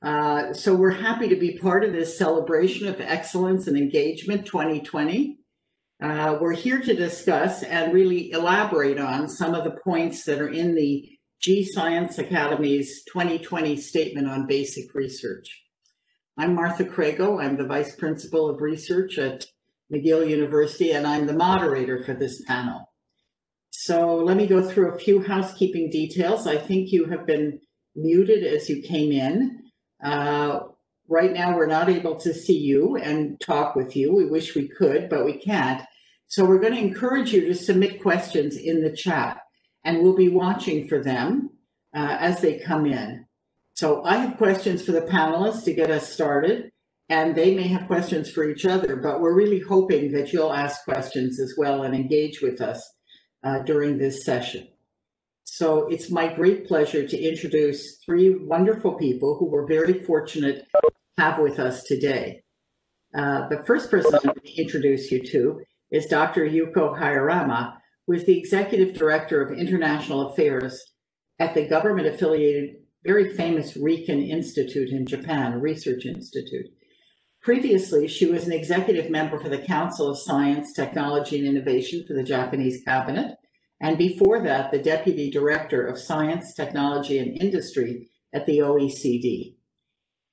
So we're happy to be part of this celebration of excellence and engagement 2020. We're here to discuss and really elaborate on some of the points that are in the G7 Science Academies 2020 Statement on Basic Research. I'm Martha Crago. I'm the Vice Principal of Research at McGill University, and I'm the moderator for this panel. So let me go through a few housekeeping details. I think you have been muted as you came in. Right now, we're not able to see you and talk with you. We wish we could, but we can't. So we're going to encourage you to submit questions in the chat, and we'll be watching for them as they come in. So I have questions for the panelists to get us started, and they may have questions for each other, but we're really hoping that you'll ask questions as well and engage with us during this session. So it's my great pleasure to introduce three wonderful people who we're very fortunate to have with us today. The first person I'm going to introduce you to is Dr. Yuko Hyorama, who is the Executive Director of International Affairs at the government-affiliated, very famous Riken Institute in Japan, a research institute. Previously, she was an executive member for the Council of Science, Technology, and Innovation for the Japanese cabinet, and before that, the Deputy Director of Science, Technology, and Industry at the OECD.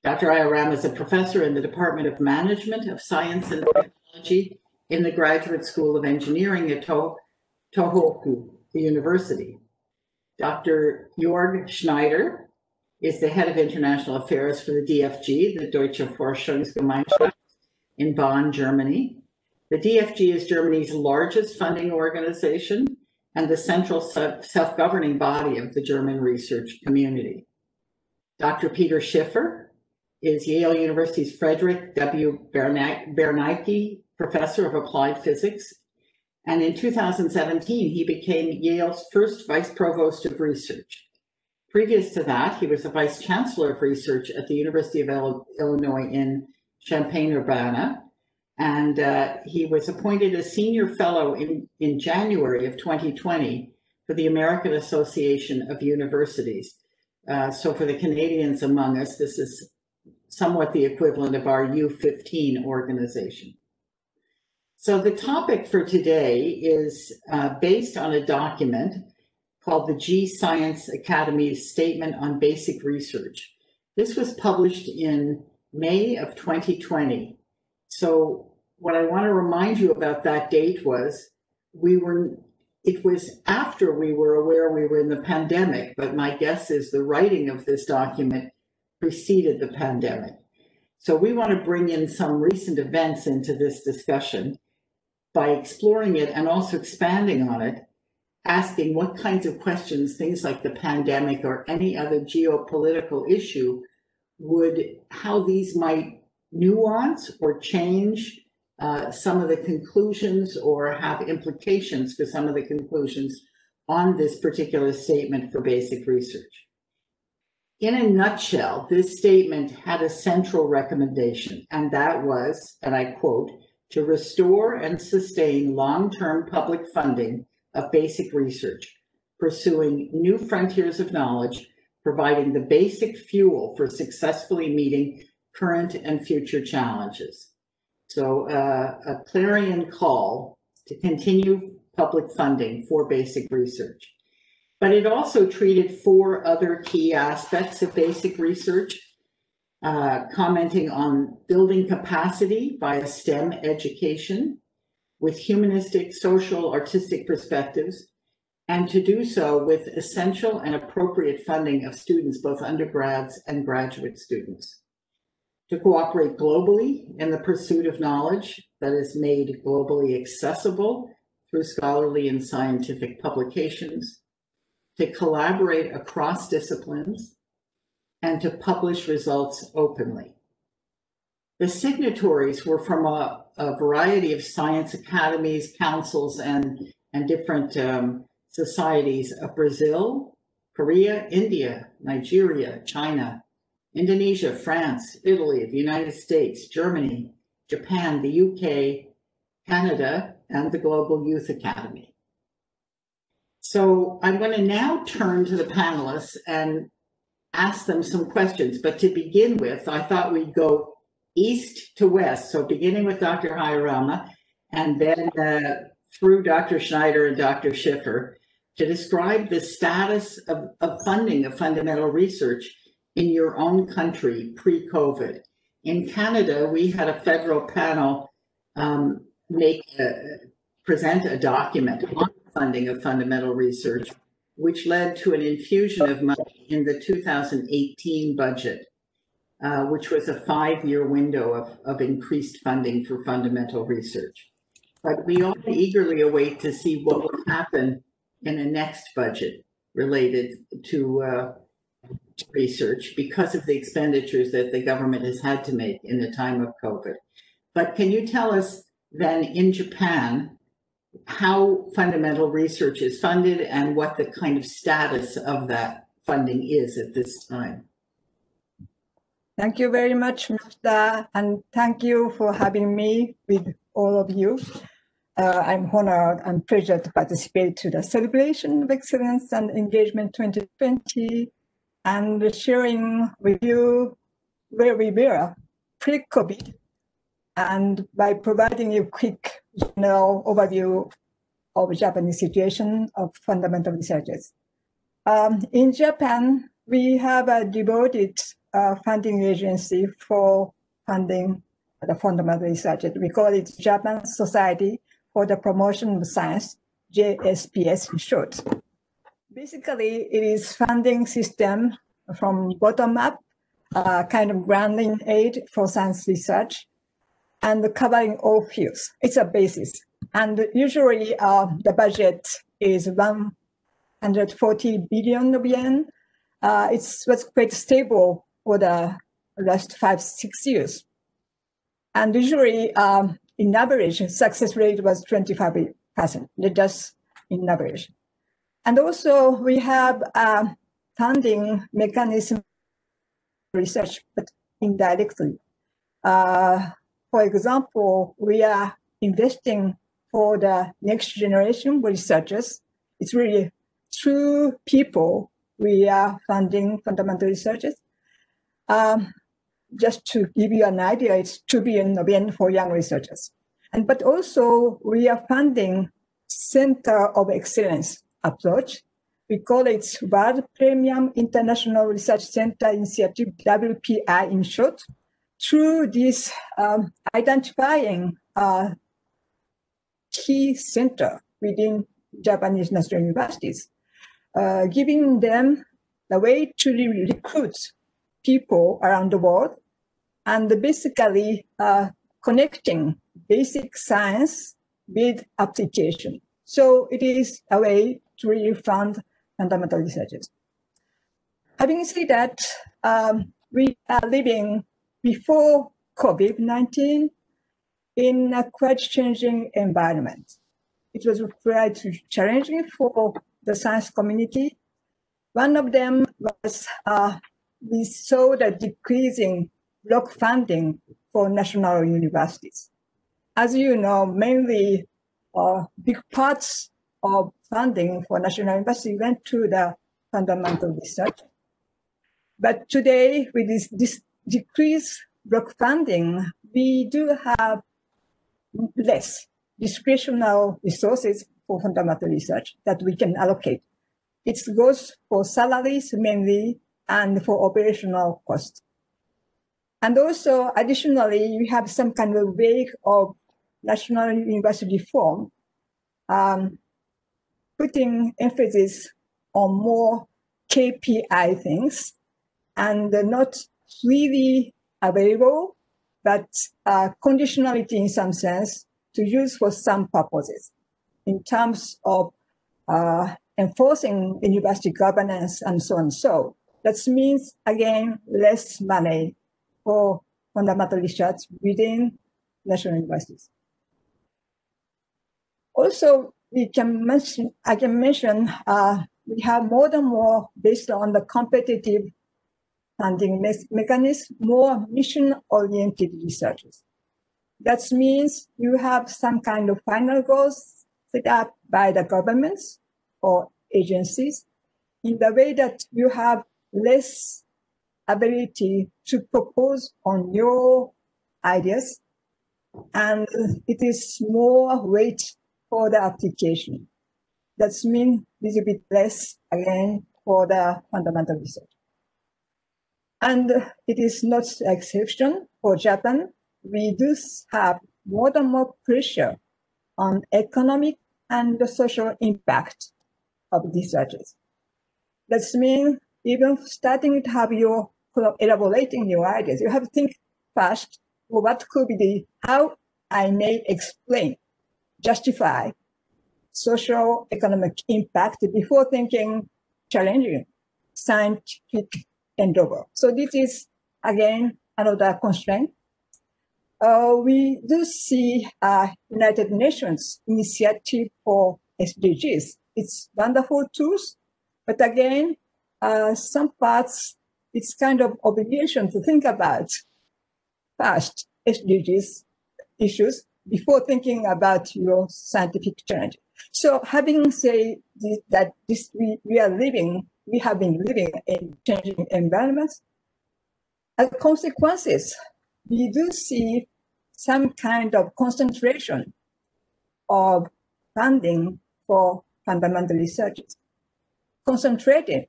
Dr. Hyorama is a professor in the Department of Management of Science and Technology in the Graduate School of Engineering at Tohoku University. Dr. Jörg Schneider is the head of international affairs for the DFG, the Deutsche Forschungsgemeinschaft, in Bonn, Germany. The DFG is Germany's largest funding organization and the central self-governing body of the German research community. Dr. Peter Schiffer is Yale University's Frederick W. Bernanke Professor of Applied Physics, and in 2017, he became Yale's first Vice Provost of Research. Previous to that, he was the Vice Chancellor of Research at the University of Illinois in Champaign-Urbana, and he was appointed a Senior Fellow in January of 2020 for the American Association of Universities. So for the Canadians among us, this is somewhat the equivalent of our U15 organization. So the topic for today is based on a document called the G7 Science Academies Statement on Basic Research. This was published in May of 2020. So what I want to remind you about that date was, it was after we were aware we were in the pandemic, but my guess is the writing of this document preceded the pandemic. So we want to bring in some recent events into this discussion by exploring it and also expanding on it, asking what kinds of questions things like the pandemic or any other geopolitical issue how these might nuance or change some of the conclusions or have implications for some of the conclusions on this particular statement for basic research. In a nutshell, this statement had a central recommendation, and that was, and I quote, to restore and sustain long-term public funding of basic research, pursuing new frontiers of knowledge, providing the basic fuel for successfully meeting current and future challenges. So a clarion call to continue public funding for basic research. But it also treated four other key aspects of basic research, commenting on building capacity via STEM education with humanistic, social, artistic perspectives, and to do so with essential and appropriate funding of students, both undergrads and graduate students. To cooperate globally in the pursuit of knowledge that is made globally accessible through scholarly and scientific publications, to collaborate across disciplines, and to publish results openly. The signatories were from a variety of science academies, councils, and different societies of Brazil, Korea, India, Nigeria, China, Indonesia, France, Italy, the United States, Germany, Japan, the UK, Canada, and the Global Youth Academy. So I'm going to now turn to the panelists and ask them some questions. But to begin with, I thought we'd go east to west. So beginning with Dr. Hyorama and then through Dr. Schneider and Dr. Schiffer to describe the status of funding of fundamental research in your own country pre-COVID. In Canada, we had a federal panel present a document on funding of fundamental research, which led to an infusion of money in the 2018 budget, which was a 5-year window of increased funding for fundamental research. But we all eagerly await to see what will happen in the next budget related to research because of the expenditures that the government has had to make in the time of COVID. But can you tell us then in Japan how fundamental research is funded and what the kind of status of that funding is at this time? Thank you very much, Mr. And thank you for having me with all of you. I'm honored and pleasure to participate to the Celebration of Excellence and Engagement 2020 and sharing with you where we were pre-COVID and by providing you a quick general overview of Japanese situation of fundamental researchers. In Japan, we have a devoted funding agency for funding the fundamental research. We call it Japan Society for the Promotion of Science, JSPS in short. Basically, it is funding system from bottom up, kind of granting aid for science research and covering all fields. It's a basis. And usually the budget is 140 billion yen. It was quite stable for the last 5-6 years. And usually, in average, success rate was 25%, just in average. And also, we have funding mechanism research, but indirectly. For example, we are investing for the next generation researchers. It's really through people we are funding fundamental researchers. Just to give you an idea, it's 2 billion yen for young researchers. But also we are funding Center of Excellence approach. We call it World Premium International Research Center Initiative, WPI in short. Through this identifying key center within Japanese national universities, giving them the way to recruit people around the world and basically connecting basic science with application. So it is a way to really fund fundamental researchers. Having said that, we are living before COVID-19 in a quite changing environment. It was quite challenging for the science community. One of them was we saw the decreasing block funding for national universities. As you know, mainly big parts of funding for national university went to the fundamental research. But today, with this decreased block funding, we do have less discretionary resources for fundamental research that we can allocate. It goes for salaries mainly and for operational costs. And also, additionally, we have some kind of wave of national university reform, putting emphasis on more KPI things and not really available, but conditionality in some sense to use for some purposes in terms of enforcing university governance and so on. So that means, again, less money for fundamental research within national universities. Also, I can mention we have more and more based on the competitive funding mechanism, more mission-oriented researchers. That means you have some kind of final goals set up by the governments or agencies in the way that you have less ability to propose on your ideas, and it is more weight for the application. That means a little bit less, again, for the fundamental research. And it is not an exception for Japan. We do have more and more pressure on economic and the social impact of researches. That means even starting to have your elaborating your ideas, you have to think first, well, what could be the, how I may explain, justify social economic impact before thinking challenging scientific endeavor. So this is, again, another constraint. We do see United Nations initiative for SDGs. It's wonderful tools, but again, some parts, it's kind of obligation to think about first SDGs issues before thinking about your scientific challenge. So having said that this, we have been living in changing environments. As consequences, we do see some kind of concentration of funding for fundamental researches, concentrated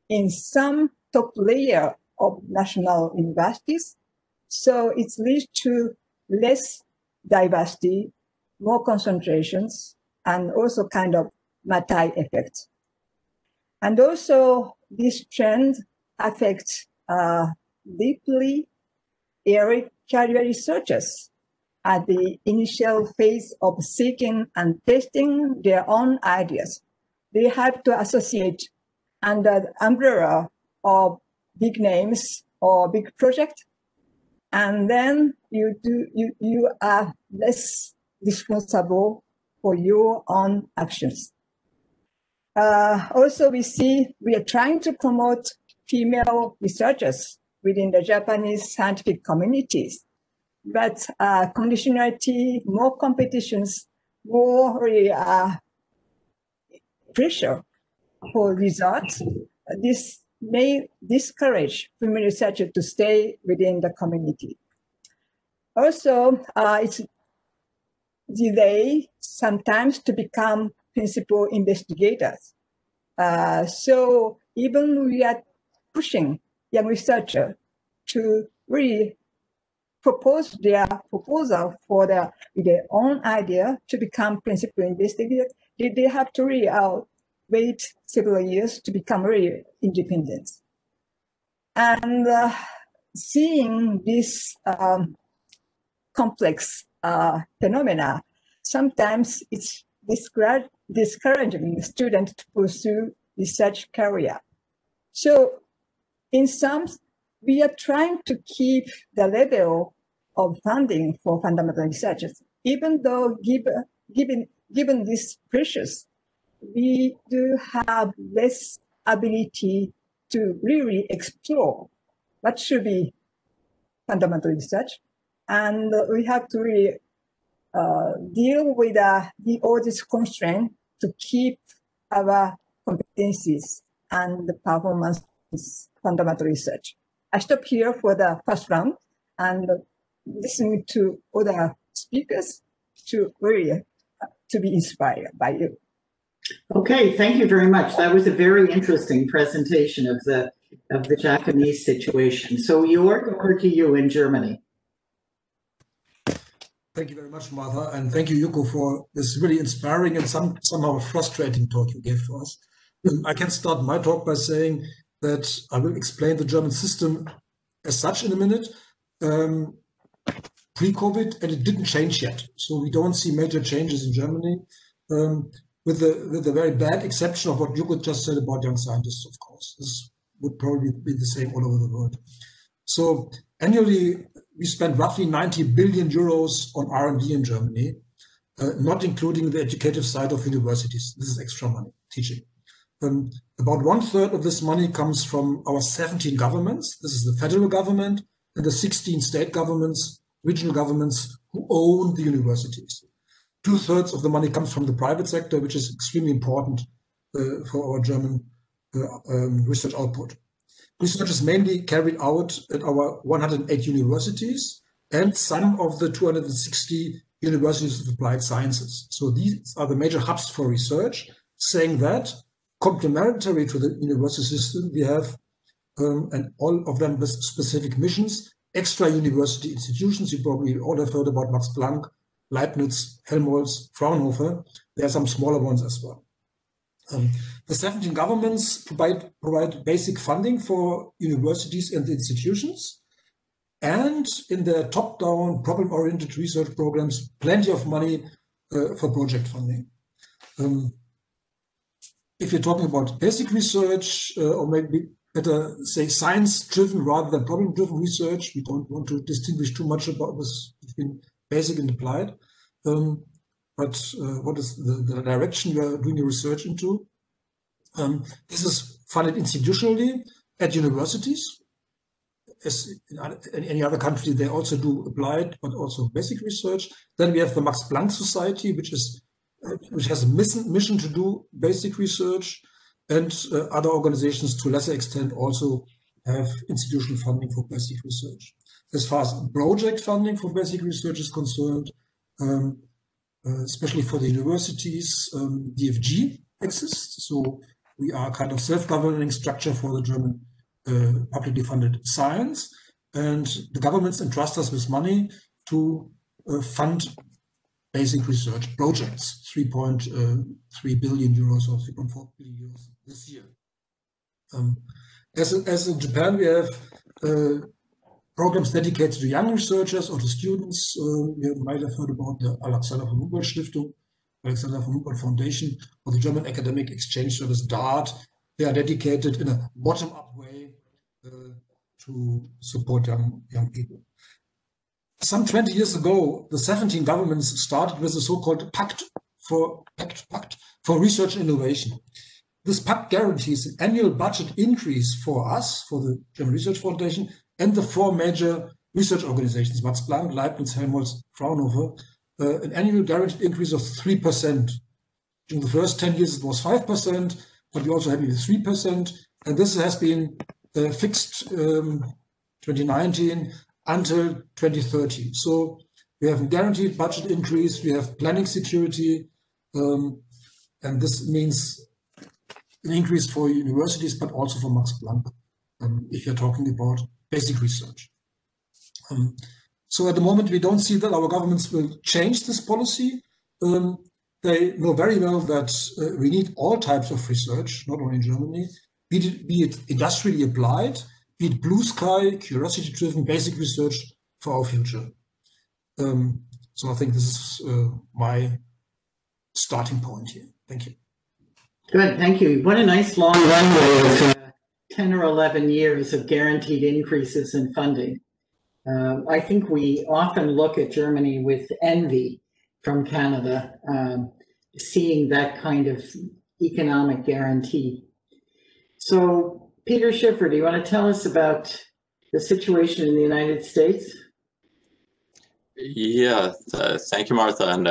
in some top layer of national universities. So it leads to less diversity, more concentrations, and also kind of multi-effect. And also this trend affects deeply early career researchers at the initial phase of seeking and testing their own ideas. They have to associate under the umbrella of big names or big project, and then you are less responsible for your own actions. Also, we are trying to promote female researchers within the Japanese scientific communities, but conditionality, more competitions, more pressure for results. This may discourage female researchers to stay within the community. Also, it's delay sometimes to become principal investigators. So even we are pushing young researchers to really propose their proposal for their own idea to become principal investigators, they have to really wait several years to become really independent. And seeing this complex phenomena, sometimes it's discouraging students to pursue research career. So in some, we are trying to keep the level of funding for fundamental researchers, even though given these pressures, we do have less ability to really explore what should be fundamental research. And we have to really deal with all these constraints to keep our competencies and the performance fundamental research. I stop here for the first round and listen to other speakers to really to be inspired by you. Okay, thank you very much. That was a very interesting presentation of the Japanese situation. So Jörg, over to you in Germany. Thank you very much, Martha, and thank you, Yuko, for this really inspiring and somehow frustrating talk you gave to us. I can start my talk by saying that I will explain the German system as such in a minute, pre-COVID, and it didn't change yet. So we don't see major changes in Germany, with the very bad exception of what Yuko just said about young scientists, of course. This would probably be the same all over the world. So annually, we spend roughly 90 billion euros on R&D in Germany, not including the educative side of universities. This is extra money, teaching. About 1/3 of this money comes from our 17 governments. This is the federal government and the 16 state governments, regional governments who own the universities. 2/3 of the money comes from the private sector, which is extremely important for our German research output. Research is mainly carried out at our 108 universities and some of the 260 universities of applied sciences. So these are the major hubs for research, saying that complementary to the university system, we have, and all of them with specific missions, extra university institutions. You probably all have heard about Max Planck, Leibniz, Helmholtz, Fraunhofer. There are some smaller ones as well. The 17 governments provide basic funding for universities and institutions. And in their top-down, problem-oriented research programs, plenty of money for project funding. If you're talking about basic research, or maybe better say science-driven rather than problem-driven research, we don't want to distinguish too much about this between basic and applied. But what is the direction you are doing your research into? This is funded institutionally at universities. As in any other country, they also do applied, but also basic research. Then we have the Max Planck Society, which has a mission to do basic research, and other organizations to a lesser extent also have institutional funding for basic research. As far as project funding for basic research is concerned, especially for the universities, DFG exists. So we are kind of self-governing structure for the German publicly funded science, and the governments entrust us with money to fund basic research projects, 3.3 billion euros or 3.4 billion euros this year. As in Japan, we have programs dedicated to young researchers or to students. You might have heard about the Alexander von Humboldt Stiftung, Alexander von Humboldt Foundation, or the German Academic Exchange Service, DART. They are dedicated in a bottom-up way to support young people. Some 20 years ago, the 17 governments started with a so-called pact for research and innovation. This pact guarantees an annual budget increase for us, for the German Research Foundation, and the four major research organizations, Max Planck, Leibniz, Helmholtz, Fraunhofer, an annual guaranteed increase of 3%. During the first 10 years, it was 5%, but we also had it with 3%. And this has been fixed 2019 until 2030. So we have a guaranteed budget increase, we have planning security, and this means an increase for universities, but also for Max Planck, if you're talking about basic research. So at the moment, we don't see that our governments will change this policy. They know very well that we need all types of research, not only in Germany, be it industrially applied, be it blue sky, curiosity-driven, basic research for our future. So I think this is my starting point here. Thank you. Good, thank you. What a nice long runway of 10 or 11 years of guaranteed increases in funding. I think we often look at Germany with envy from Canada, seeing that kind of economic guarantee. So, Peter Schiffer, do you want to tell us about the situation in the United States? Yeah, thank you, Martha, and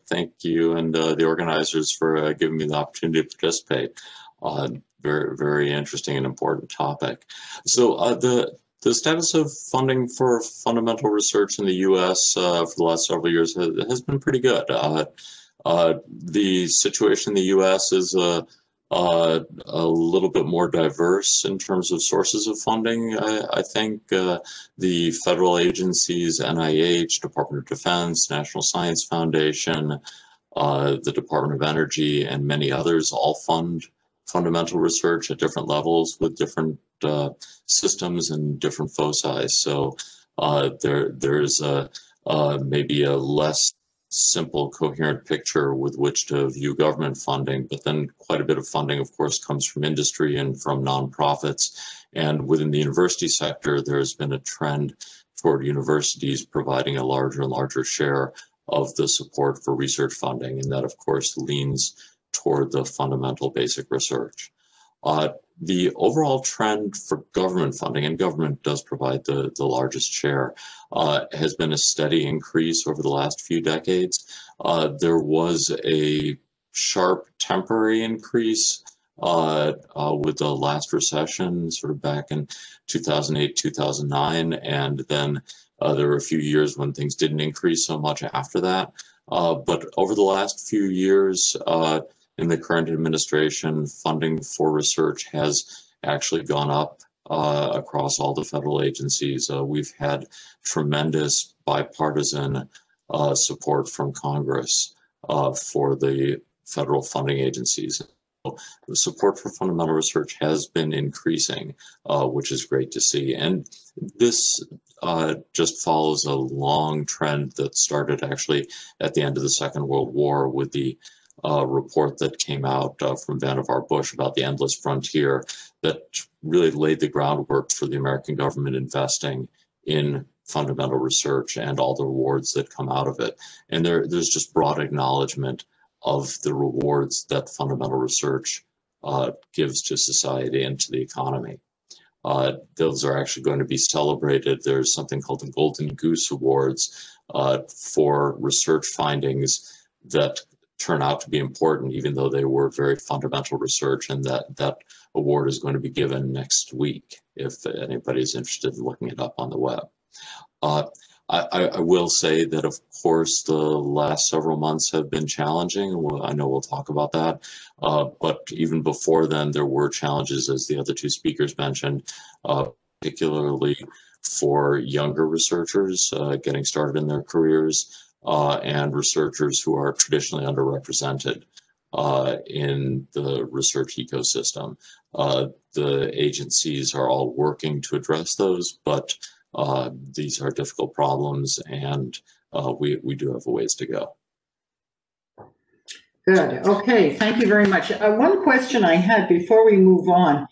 thank you and the organizers for giving me the opportunity to participate. Very, very interesting and important topic. So the status of funding for fundamental research in the U.S. For the last several years has been pretty good. The situation in the U.S. is a little bit more diverse in terms of sources of funding. I think the federal agencies, NIH, Department of Defense, National Science Foundation, the Department of Energy, and many others all fund fundamental research at different levels with different systems and different foci. So there's maybe a less simple, coherent picture with which to view government funding, but then quite a bit of funding, of course, comes from industry and from nonprofits. And within the university sector, there's been a trend toward universities providing a larger and larger share of the support for research funding. And that, of course, leans toward the fundamental basic research. The overall trend for government funding, and government does provide the largest share, has been a steady increase over the last few decades. There was a sharp temporary increase with the last recession, sort of back in 2008, 2009, and then there were a few years when things didn't increase so much after that. But over the last few years, in the current administration, funding for research has actually gone up across all the federal agencies. We've had tremendous bipartisan support from Congress for the federal funding agencies. The support for fundamental research has been increasing, which is great to see. And this just follows a long trend that started actually at the end of the Second World War with the report that came out from Vannevar Bush about the endless frontier that really laid the groundwork for the American government investing in fundamental research and all the rewards that come out of it. And there's just broad acknowledgement of the rewards that fundamental research gives to society and to the economy. Those are actually going to be celebrated. There's something called the Golden Goose Awards for research findings that turn out to be important, even though they were very fundamental research, and that award is going to be given next week if anybody's interested in looking it up on the web. I will say that, of course, the last several months have been challenging. I know we'll talk about that. But even before then, there were challenges, as the other two speakers mentioned, particularly for younger researchers getting started in their careers and researchers who are traditionally underrepresented in the research ecosystem. The agencies are all working to address those, but these are difficult problems, and we do have a ways to go. Good. Okay. Thank you very much. One question I had before we move on,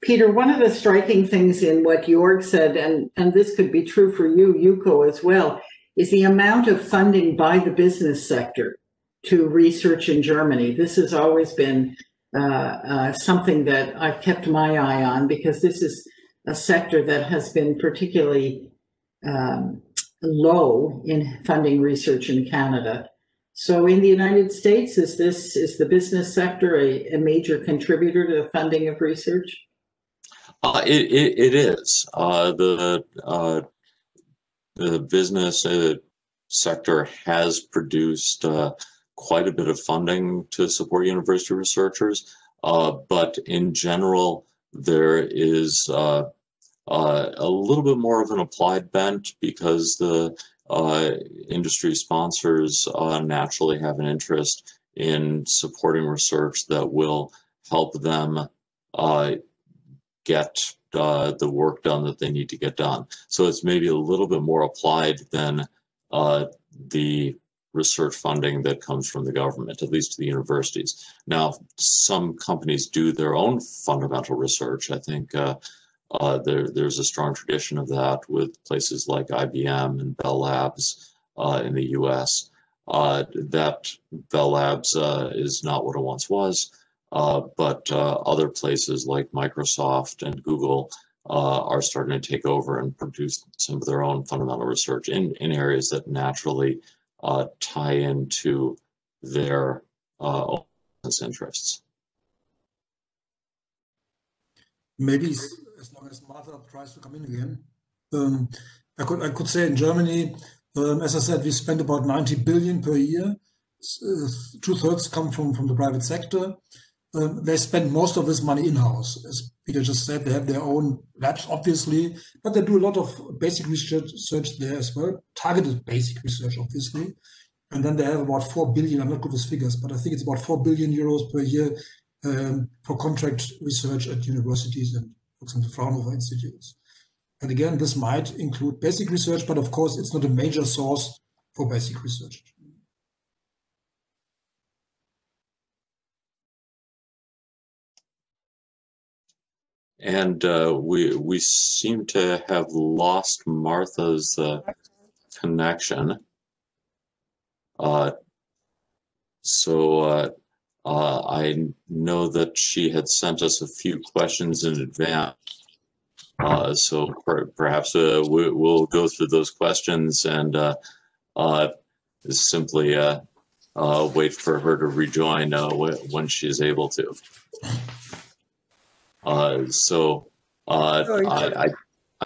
Peter, one of the striking things in what Jörg said, and this could be true for you, Yuko, as well, is the amount of funding by the business sector to research in Germany. This has always been something that I've kept my eye on, because this is a sector that has been particularly low in funding research in Canada. So in the United States, is the business sector a major contributor to the funding of research? It is. The business sector has produced quite a bit of funding to support university researchers, but in general, there is a little bit more of an applied bent, because the industry sponsors naturally have an interest in supporting research that will help them get the work done that they need to get done. So it's maybe a little bit more applied than the research funding that comes from the government, at least to the universities. Now, some companies do their own fundamental research. I think there's a strong tradition of that with places like IBM and Bell Labs in the US. That Bell Labs is not what it once was, but other places like Microsoft and Google are starting to take over and produce some of their own fundamental research in areas that naturally tie into their own business interests. Maybe as long as Martha tries to come in again, I could say in Germany, as I said, we spend about 90 billion per year. 2/3 come from the private sector. They spend most of this money in-house. As Peter just said, they have their own labs, obviously, but they do a lot of basic research there as well, targeted basic research, obviously. And then they have about 4 billion, I'm not good with figures, but I think it's about 4 billion euros per year for contract research at universities and, for example, Fraunhofer institutes. And again, this might include basic research, but of course, it's not a major source for basic research. And we seem to have lost Martha's connection. So I know that she had sent us a few questions in advance. So perhaps we'll go through those questions and simply wait for her to rejoin when she's able to. So I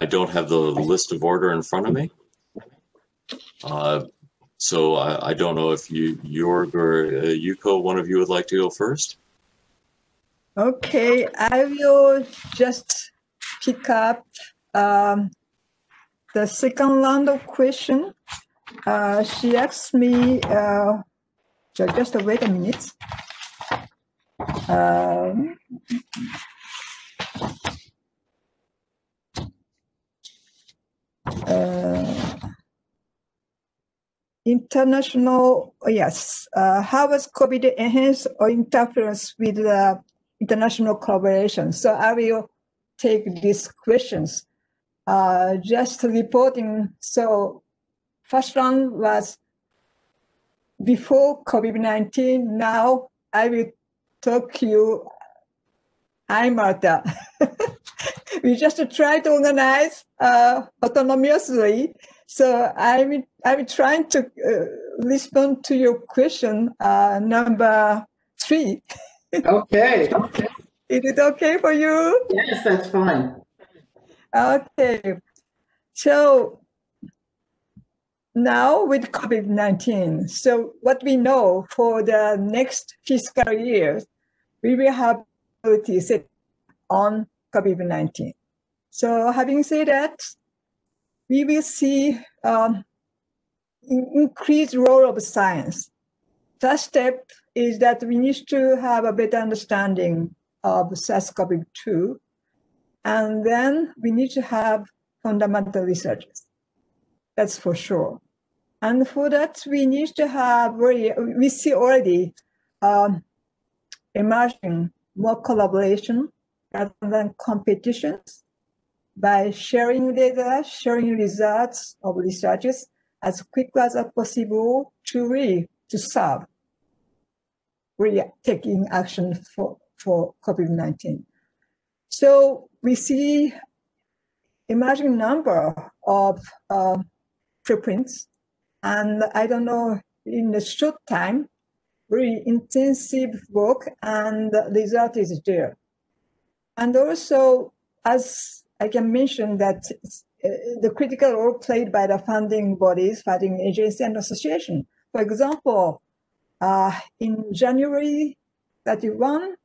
don't have the list of order in front of me. So I don't know if Jörg or Yuko, one of you would like to go first? Okay, I will just pick up the second round of question. She asked me, just wait a minute. International, yes. How was COVID enhanced or interference with international collaboration? So I will take these questions. Just reporting. So first one was before COVID-19. Now I will talk to you. I'm Martha. We just try to organize autonomously. So I'm trying to respond to your question, number 3. Okay. Is it okay for you? Yes, that's fine. Okay. So now with COVID-19, so what we know for the next fiscal year, we will have priorities set on COVID-19. So having said that, we will see increased role of science. First step is that we need to have a better understanding of SARS-CoV-2, and then we need to have fundamental researches. That's for sure. And for that, we need to have, we see already emerging more collaboration rather than competitions by sharing data, sharing results of researches as quick as possible to solve, really taking action for COVID-19. So we see emerging number of preprints, and I don't know, in a short time, really intensive work, and the result is there. And also, as I can mention that the critical role played by the funding bodies, funding agency and association. For example, in January 31,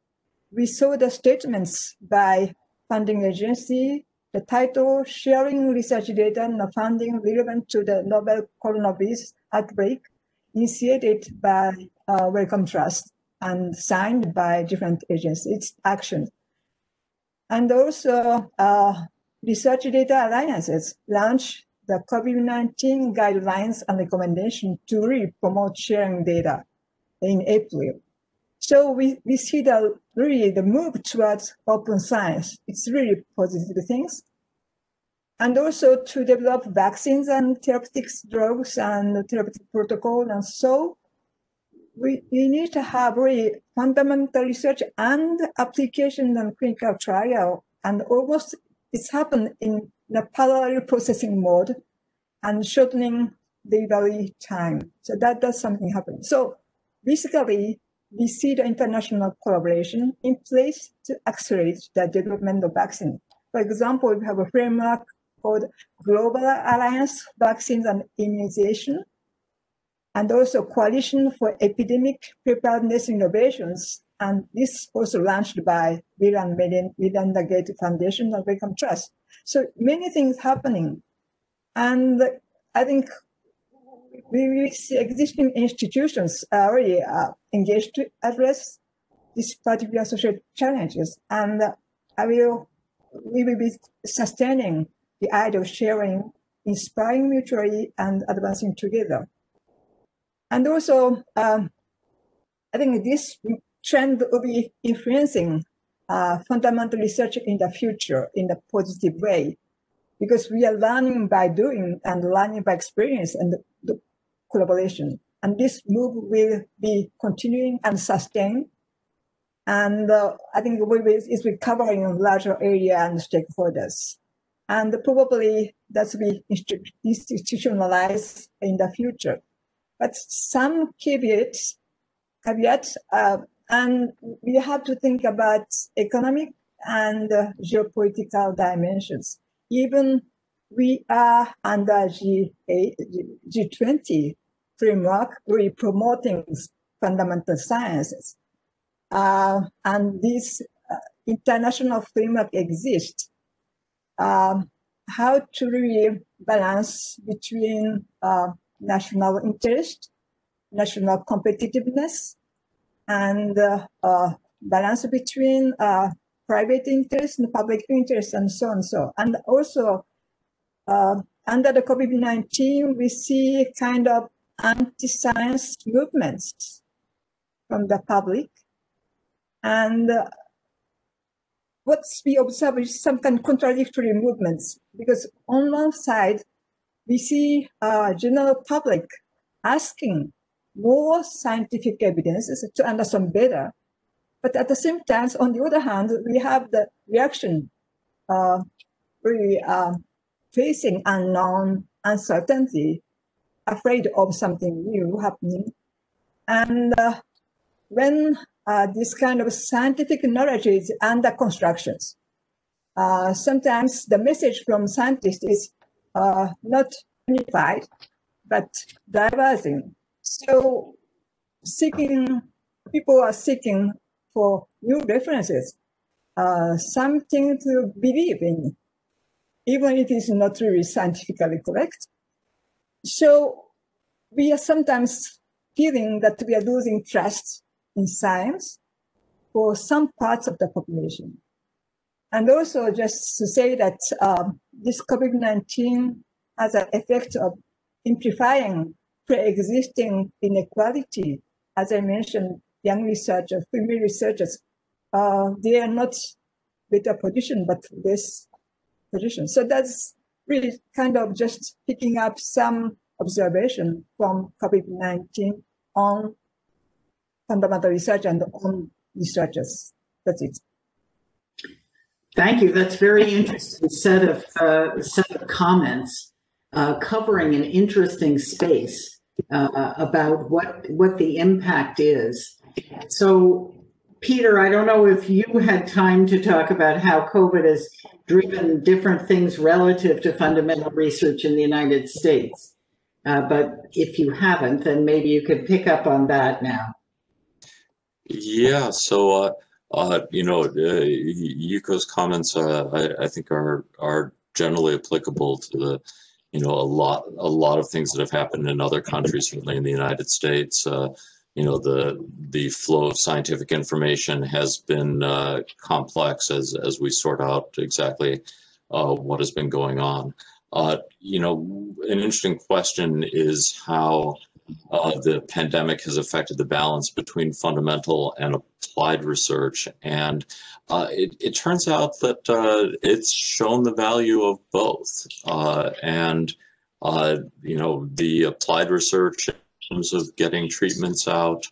we saw the statements by funding agency, the title, Sharing Research Data and Funding Relevant to the Novel Coronavirus Outbreak, initiated by Wellcome Trust and signed by different agencies. It's action. And also, Research Data Alliances launched the COVID-19 guidelines and recommendations to really promote sharing data in April. So we see really the move towards open science. It's really positive things. And also to develop vaccines and therapeutics drugs and therapeutic protocol. And so we need to have really fundamental research and application and clinical trial. And almost it's happened in the parallel processing mode and shortening delivery time. So that's something happen. So basically, we see the international collaboration in place to accelerate the development of vaccine. For example, we have a framework called Global Alliance Vaccines and Immunization, and also Coalition for Epidemic Preparedness Innovations. And this also launched by Bill and Melinda Gates Foundation and Wellcome Trust. So many things happening. And I think we see existing institutions are already engaged to address these particular social challenges. And we will be sustaining the idea of sharing, inspiring mutually, and advancing together. And also, I think this trend will be influencing fundamental research in the future in a positive way, because we are learning by doing and learning by experience and the collaboration. And this move will be continuing and sustained. And I think it's be covering a larger area and stakeholders. And probably that will be institutionalized in the future. But some caveats, and we have to think about economic and geopolitical dimensions. Even we are under G20 framework, really promoting fundamental sciences. And this international framework exists. How to really balance between national interest, national competitiveness, and balance between private interest and public interest, and so on. And also, under the COVID-19, we see kind of anti-science movements from the public. And what we observe is some kind of contradictory movements, because on one side, we see general public asking more scientific evidences to understand better. But at the same time, on the other hand, we have the reaction really facing unknown uncertainty, afraid of something new happening. And when this kind of scientific knowledge is under construction, sometimes the message from scientists is not unified, but diverging. So people are seeking for new references, something to believe in, even if it is not really scientifically correct. So we are sometimes feeling that we are losing trust in science for some parts of the population. And also just to say that this COVID-19 has an effect of amplifying pre-existing inequality. As I mentioned, young researchers, female researchers, they are not better positioned, but less positioned. So that's really kind of just picking up some observation from COVID-19 on fundamental research and on researchers. That's it. Thank you. That's very interesting set of comments covering an interesting space about what the impact is. So, Peter, I don't know if you had time to talk about how COVID has driven different things relative to fundamental research in the United States. But if you haven't, then maybe you could pick up on that now. Yeah, so Yuko's comments I think are generally applicable to the a lot of things that have happened in other countries, certainly in the United States. The flow of scientific information has been complex as we sort out exactly what has been going on. An interesting question is how the pandemic has affected the balance between fundamental and applied research. And it turns out that it's shown the value of both. The applied research in terms of getting treatments out,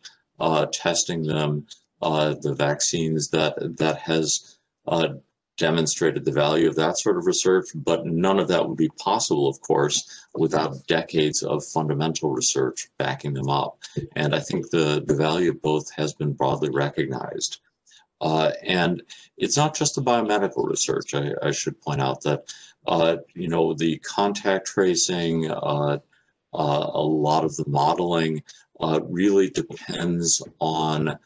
testing them, the vaccines, that has demonstrated the value of that sort of research, but none of that would be possible, of course, without decades of fundamental research backing them up. And I think the value of both has been broadly recognized. And it's not just the biomedical research. I should point out that, the contact tracing, a lot of the modeling really depends on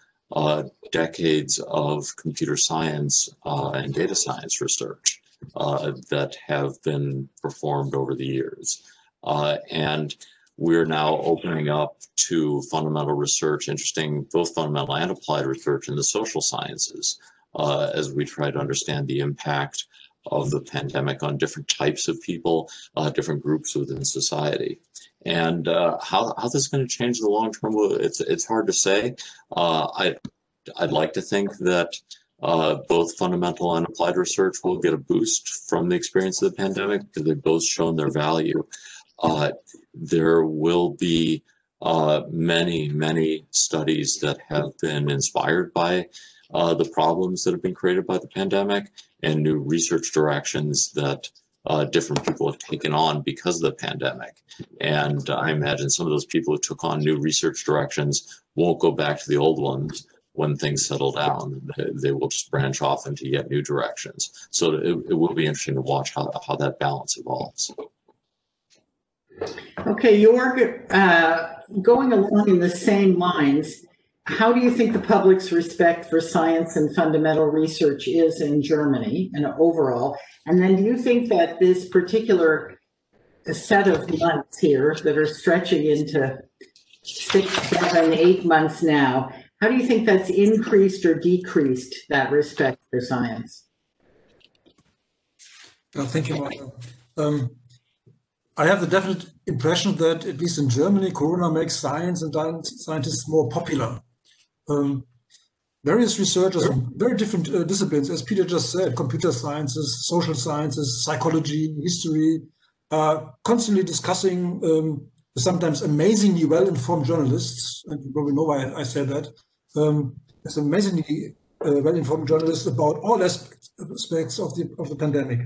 decades of computer science and data science research that have been performed over the years. And we're now opening up to fundamental research, interesting both fundamental and applied research in the social sciences, as we try to understand the impact of the pandemic on different types of people, different groups within society. And how this is going to change the long term, it's hard to say. I'd like to think that both fundamental and applied research will get a boost from the experience of the pandemic because they've both shown their value. There will be many studies that have been inspired by the problems that have been created by the pandemic and new research directions that different people have taken on because of the pandemic. And I imagine some of those people who took on new research directions won't go back to the old ones when things settle down, they will just branch off into yet new directions. So it will be interesting to watch how that balance evolves. Okay, Jorg, going along in the same lines, how do you think the public's respect for science and fundamental research is in Germany and overall? And then do you think that this particular set of months here that are stretching into 6, 7, 8 months now, how do you think that's increased or decreased that respect for science? Thank you, Martha. I have the definite impression that, at least in Germany, Corona makes science and scientists more popular. Various researchers in very different disciplines, as Peter just said, computer sciences, social sciences, psychology, history, are constantly discussing sometimes amazingly well-informed journalists, and you probably know why I say that, as amazingly well-informed journalists about all aspects of the pandemic,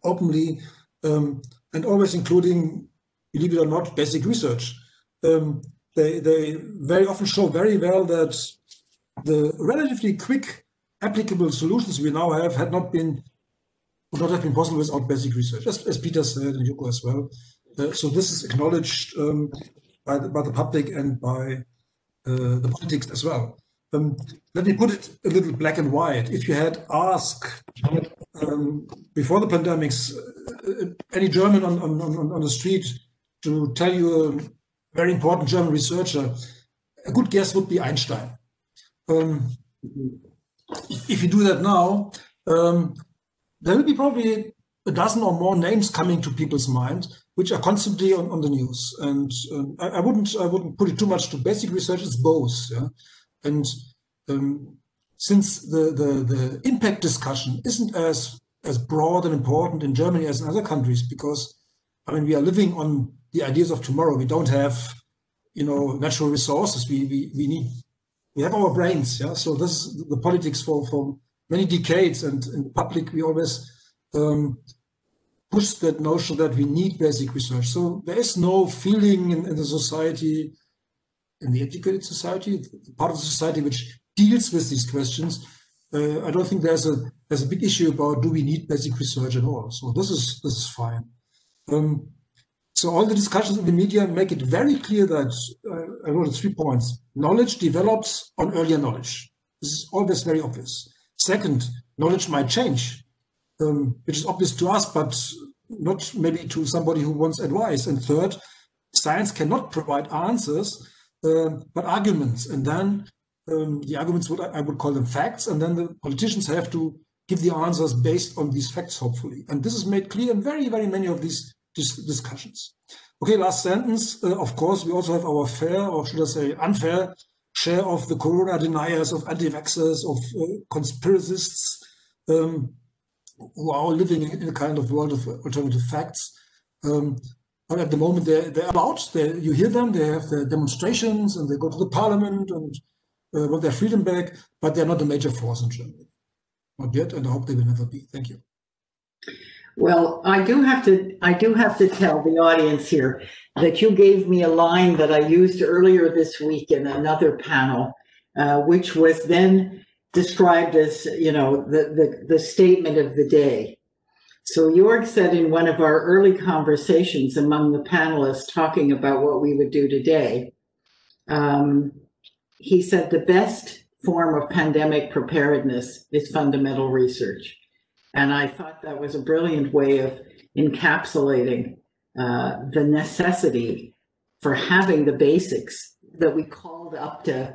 openly, and always including, believe it or not, basic research. They very often show very well that the relatively quick applicable solutions we now have would not have been possible without basic research, as Peter said and Yuko as well. So this is acknowledged by the public and by the politics as well. Let me put it a little black and white. If you had asked before the pandemics any German on the street to tell you a very important German researcher, a good guess would be Einstein. If you do that now, there will be probably a dozen or more names coming to people's mind, which are constantly on the news. And I wouldn't put it too much to basic research. It's both. Yeah? And since the impact discussion isn't as broad and important in Germany as in other countries, because I mean we are living on the ideas of tomorrow. We don't have, natural resources. We have our brains. Yeah. So this is the politics for many decades, and in the public we always push that notion that we need basic research. So there is no feeling in the society, in the educated society, the part of the society which deals with these questions. I don't think there's a big issue about do we need basic research at all. So this is fine. So all the discussions in the media make it very clear that I wrote 3 points. Knowledge develops on earlier knowledge. This is always very obvious. Second, knowledge might change, which is obvious to us, but not maybe to somebody who wants advice. And third, science cannot provide answers, but arguments. And then the arguments, I would call them facts, and then the politicians have to give the answers based on these facts, hopefully. And this is made clear in very, very many of these discussions. Okay, last sentence. Of course, we also have our fair, or should I say unfair, share of the corona deniers, of anti-vaxxers, of conspiracists, who are all living in a kind of world of alternative facts. But at the moment, they're about. You hear them. They have their demonstrations, and they go to the parliament and want their freedom back. But they're not a major force in Germany, not yet, and I hope they will never be. Thank you. Well, I do have to tell the audience here that you gave me a line that I used earlier this week in another panel, which was then described as, the statement of the day. So Jorg said in one of our early conversations among the panelists talking about what we would do today, he said the best form of pandemic preparedness is fundamental research. And I thought that was a brilliant way of encapsulating the necessity for having the basics that we called up to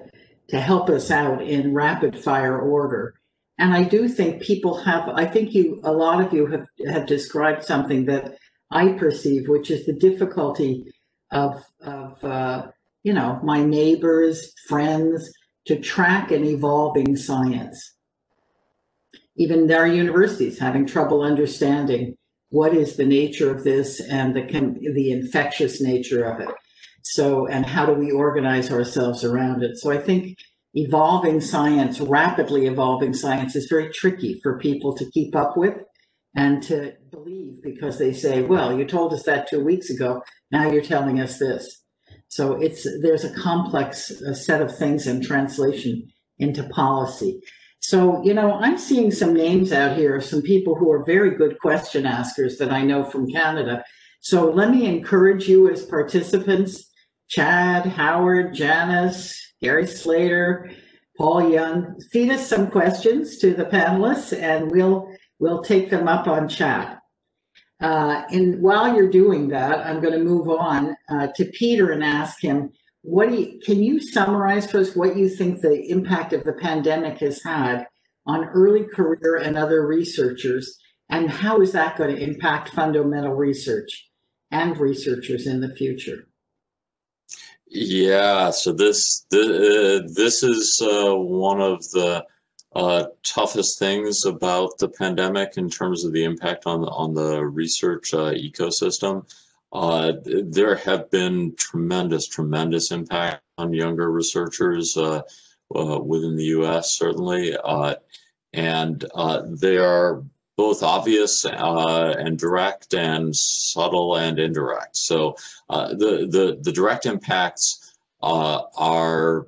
help us out in rapid fire order. And I do think people have, a lot of you have described something that I perceive, which is the difficulty of my neighbors, friends, to track an evolving science. Even our universities having trouble understanding what is the nature of this and the infectious nature of it. So, and how do we organize ourselves around it? So I think evolving science, rapidly evolving science, is very tricky for people to keep up with and to believe, because they say, well, you told us that 2 weeks ago, now you're telling us this. So there's a complex set of things in translation into policy. So, I'm seeing some names out here of some people who are very good question askers that I know from Canada. So let me encourage you as participants, Chad, Howard, Janice, Gary Slater, Paul Young, feed us some questions to the panelists and we'll take them up on chat. And while you're doing that, I'm going to move on to Peter and ask him, can you summarize for us what you think the impact of the pandemic has had on early career and other researchers, and how is that going to impact fundamental research and researchers in the future? Yeah, so this is one of the toughest things about the pandemic in terms of the impact on the research ecosystem. There have been tremendous impact on younger researchers within the U.S. certainly, and they are both obvious and direct, and subtle and indirect. So the direct impacts are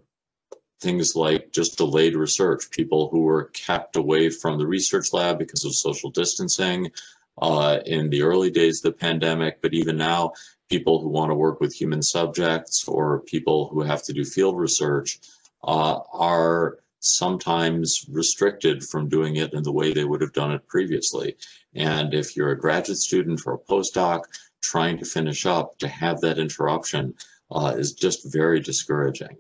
things like just delayed research, people who were kept away from the research lab because of social distancing in the early days of the pandemic, but even now, people who want to work with human subjects or people who have to do field research are sometimes restricted from doing it in the way they would have done it previously. And if you're a graduate student or a postdoc trying to finish up, to have that interruption is just very discouraging.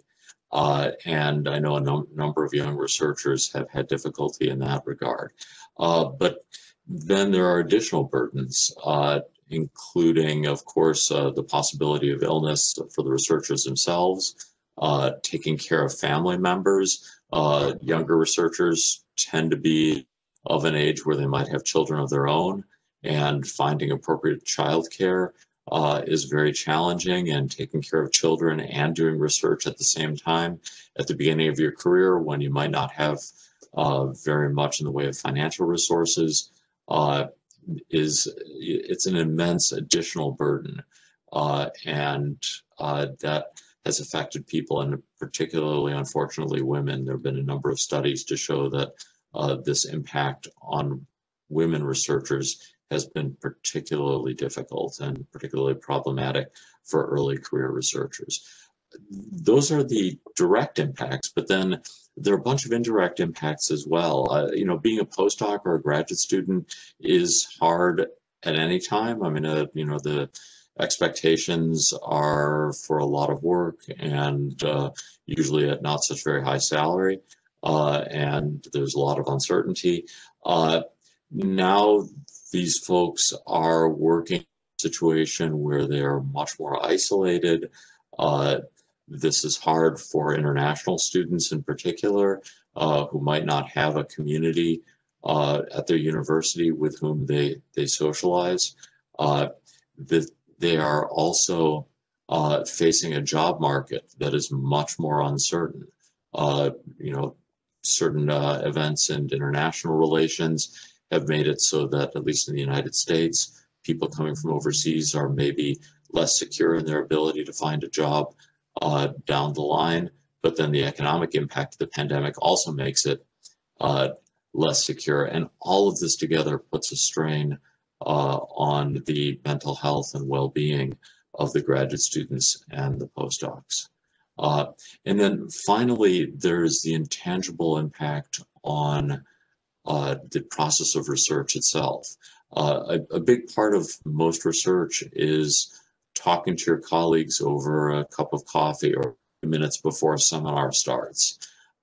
And I know a number of young researchers have had difficulty in that regard. But then there are additional burdens, including, of course, the possibility of illness for the researchers themselves, taking care of family members. Younger researchers tend to be of an age where they might have children of their own, and finding appropriate childcare is very challenging, and taking care of children and doing research at the same time at the beginning of your career when you might not have very much in the way of financial resources it's an immense additional burden, and that has affected people, and particularly, unfortunately, women. There have been a number of studies to show that this impact on women researchers has been particularly difficult and particularly problematic for early career researchers. Those are the direct impacts, but then there are a bunch of indirect impacts as well. Being a postdoc or a graduate student is hard at any time. I mean, the expectations are for a lot of work, and usually at not such very high salary, and there's a lot of uncertainty. Now these folks are working in a situation where they're much more isolated. This is hard for international students in particular, who might not have a community at their university with whom they socialize. They are also facing a job market that is much more uncertain. Certain events and international relations have made it so that, at least in the United States, people coming from overseas are maybe less secure in their ability to find a job down the line. But then the economic impact of the pandemic also makes it less secure. And all of this together puts a strain on the mental health and well-being of the graduate students and the postdocs. And then finally, there's the intangible impact on the process of research itself. A big part of most research is talking to your colleagues over a cup of coffee or minutes before a seminar starts,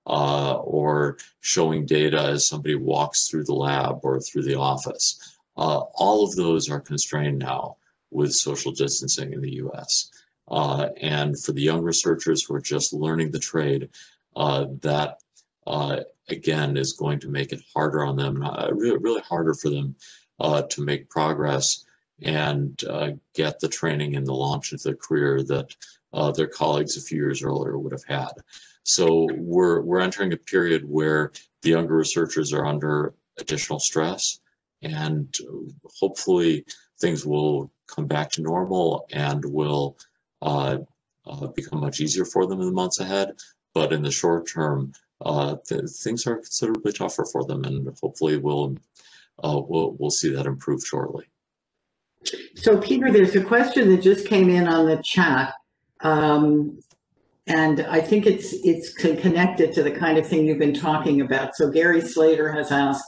or showing data as somebody walks through the lab or through the office. All of those are constrained now with social distancing in the US. And for the young researchers who are just learning the trade, that again is going to make it harder on them, really harder for them to make progress and get the training and the launch of their career that their colleagues a few years earlier would have had. So we're entering a period where the younger researchers are under additional stress, and hopefully things will come back to normal and will become much easier for them in the months ahead. But in the short term, things are considerably tougher for them, and hopefully we'll see that improve shortly. So, Peter, there's a question that just came in on the chat, and I think it's connected to the kind of thing you've been talking about. So, Gary Slater has asked,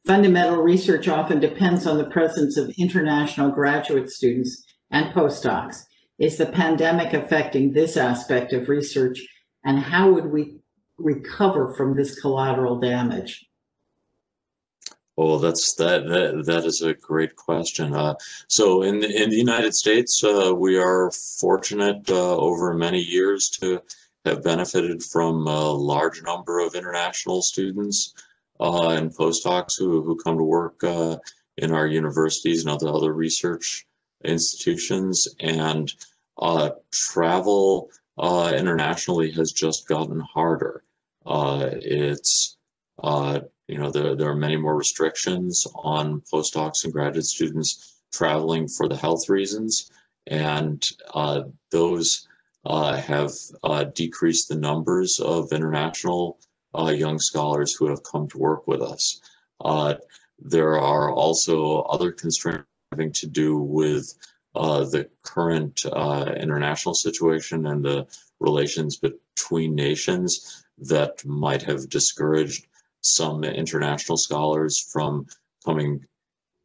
fundamental research often depends on the presence of international graduate students and postdocs. Is the pandemic affecting this aspect of research, and how would we recover from this collateral damage? Oh, that is a great question. So in the United States, we are fortunate over many years to have benefited from a large number of international students and postdocs who come to work in our universities and other research institutions. And travel internationally has just gotten harder. There are many more restrictions on postdocs and graduate students traveling for the health reasons, and those have decreased the numbers of international young scholars who have come to work with us. There are also other constraints having to do with the current international situation and the relations between nations that might have discouraged some international scholars from coming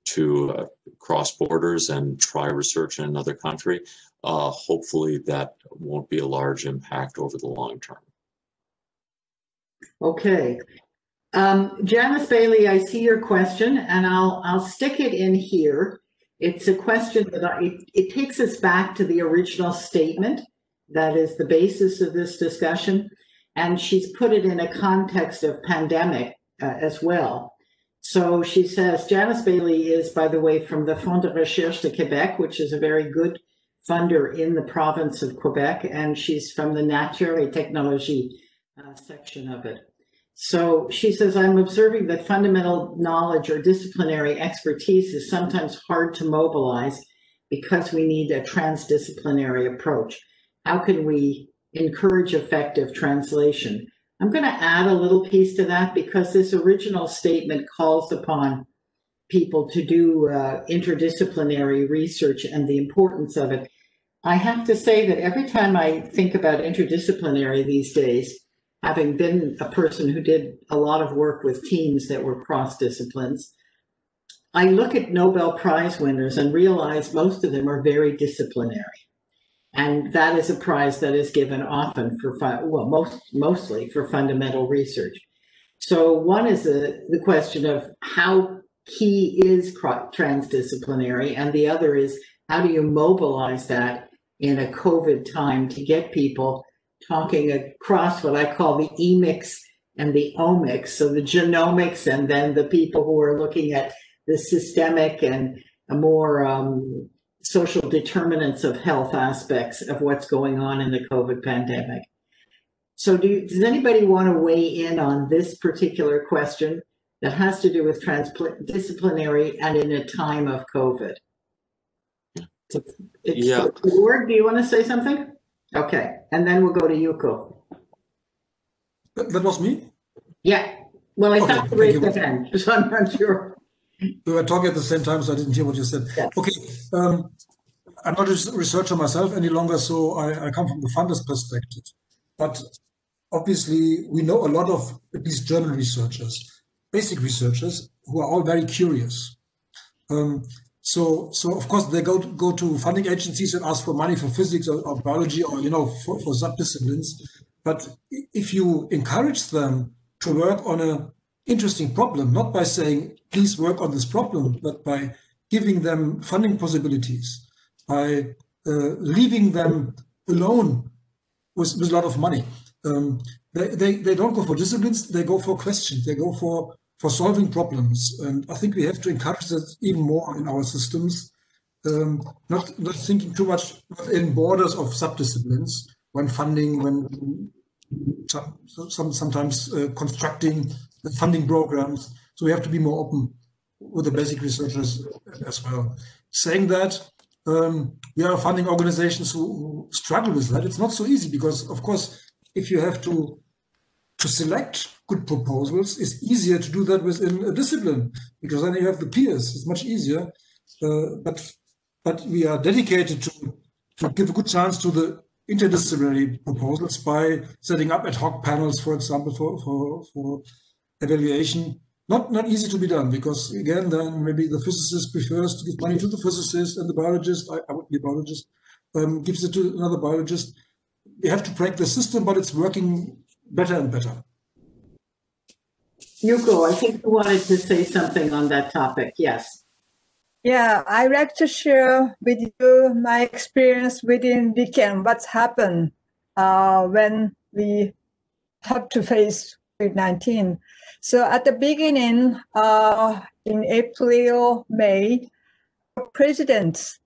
to cross borders and try research in another country. Hopefully that won't be a large impact over the long term. Okay. Janice Bailey, I see your question, and I'll stick it in here. It's a question that it takes us back to the original statement that is the basis of this discussion. And she's put it in a context of pandemic as well. So she says, Janice Bailey is, by the way, from the Fonds de Recherche de Québec, which is a very good funder in the province of Quebec, and she's from the Nature et Technologie section of it. So she says, I'm observing that fundamental knowledge or disciplinary expertise is sometimes hard to mobilize because we need a transdisciplinary approach. How can we encourage effective translation? I'm going to add a little piece to that because this original statement calls upon people to do interdisciplinary research and the importance of it. I have to say that every time I think about interdisciplinary these days, having been a person who did a lot of work with teams that were cross disciplines, I look at Nobel Prize winners and realize most of them are very disciplinary. And that is a prize that is given often for, mostly for fundamental research. So one is the question of how key is transdisciplinary, and the other is how do you mobilize that in a COVID time to get people talking across what I call the emics and the omics, so the genomics, and then the people who are looking at the systemic and a more social determinants of health aspects of what's going on in the COVID pandemic. So does anybody want to weigh in on this particular question that has to do with transdisciplinary and in a time of COVID? Yeah. Ward, do you want to say something? Okay, and then we'll go to Yuko. That was me? Yeah. Well, I thought you raised your hand, so I'm not sure. We were talking at the same time, so I didn't hear what you said. Yes. Okay, I'm not a researcher myself any longer, so I come from the funder's perspective. But obviously, we know a lot of at least German researchers, basic researchers, who are all very curious. So of course they go to funding agencies and ask for money for physics or biology or for sub-disciplines. But if you encourage them to work on an interesting problem, not by saying please work on this problem, but by giving them funding possibilities, by leaving them alone with a lot of money, they don't go for disciplines, they go for questions, they go for solving problems. And I think we have to encourage that even more in our systems, not thinking too much in borders of subdisciplines when funding, when sometimes constructing the funding programs. So we have to be more open with the basic researchers as well. Saying that, we are funding organizations who struggle with that. It's not so easy because, of course, if you have to to select good proposals is easier to do that within a discipline, because then you have the peers. It's much easier. But we are dedicated to give a good chance to the interdisciplinary proposals by setting up ad hoc panels, for example, for evaluation. Not easy to be done, because again, then maybe the physicist prefers to give money to the physicist, and the biologist, I would be a biologist, gives it to another biologist. We have to break the system, but it's working better and better. Yuko, I think you wanted to say something on that topic. Yes. Yeah, I'd like to share with you my experience within DCAM, what's happened when we have to face COVID-19. So at the beginning, in April, May, presidents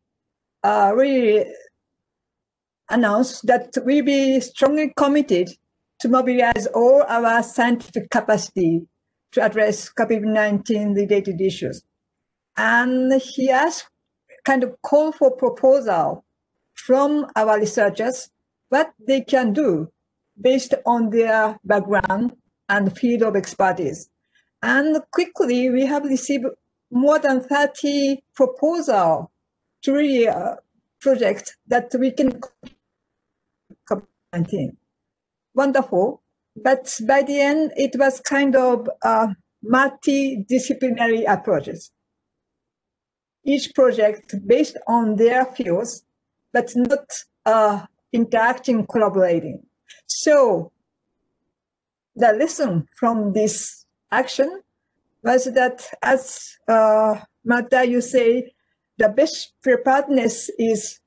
really announced that we be strongly committed to mobilize all our scientific capacity to address COVID-19 related issues. And he asked, kind of call for proposal from our researchers, what they can do based on their background and field of expertise. And quickly, we have received more than 30 proposals to really project that we can COVID-19. Wonderful. But by the end, it was kind of multidisciplinary approaches. Each project based on their fields, but not interacting, collaborating. So the lesson from this action was that, as Marta, you say, the best preparedness is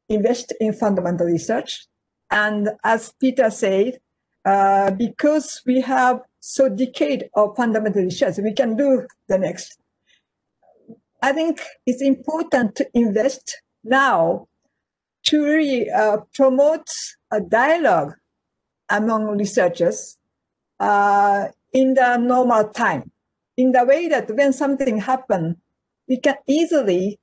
invest in fundamental research. And as Peter said, because we have so decade of fundamental research, we can do the next. I think it's important to invest now to really promote a dialogue among researchers in the normal time, in the way that when something happens, we can easily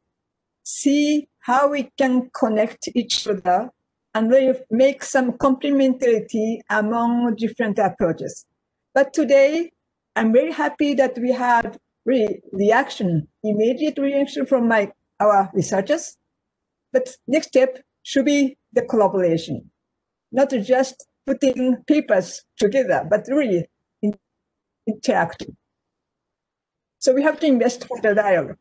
see how we can connect each other and really make some complementarity among different approaches. But today, I'm very happy that we had really immediate reaction from our researchers. But next step should be the collaboration, not just putting papers together, but really interacting. So we have to invest for the dialogue.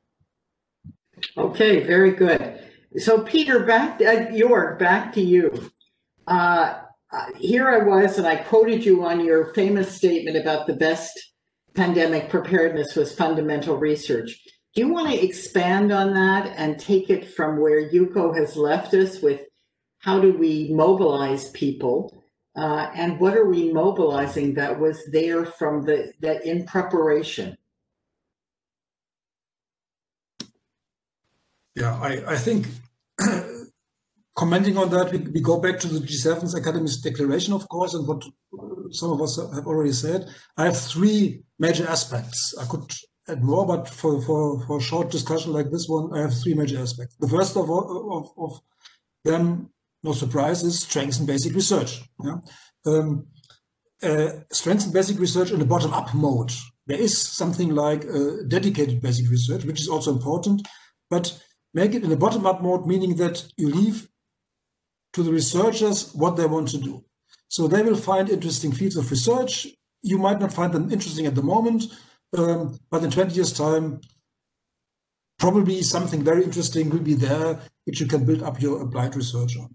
Okay, very good. So Peter, back to you. Here I was, and I quoted you on your famous statement about the best pandemic preparedness was fundamental research. Do you want to expand on that and take it from where Yuko has left us with how do we mobilize people and what are we mobilizing that was there from that in preparation? Yeah, I think commenting on that, we go back to the G7 Academies declaration, of course, and what some of us have already said. I have three major aspects. I could add more, but for a short discussion like this one, I have three major aspects. The first of them, no surprise, is strengthen basic research. Yeah? Strengthen basic research in a bottom-up mode. There is something like dedicated basic research, which is also important, but make it in a bottom-up mode, meaning that you leave to the researchers what they want to do. So they will find interesting fields of research. You might not find them interesting at the moment, but in 20 years' time, probably something very interesting will be there, which you can build up your applied research on.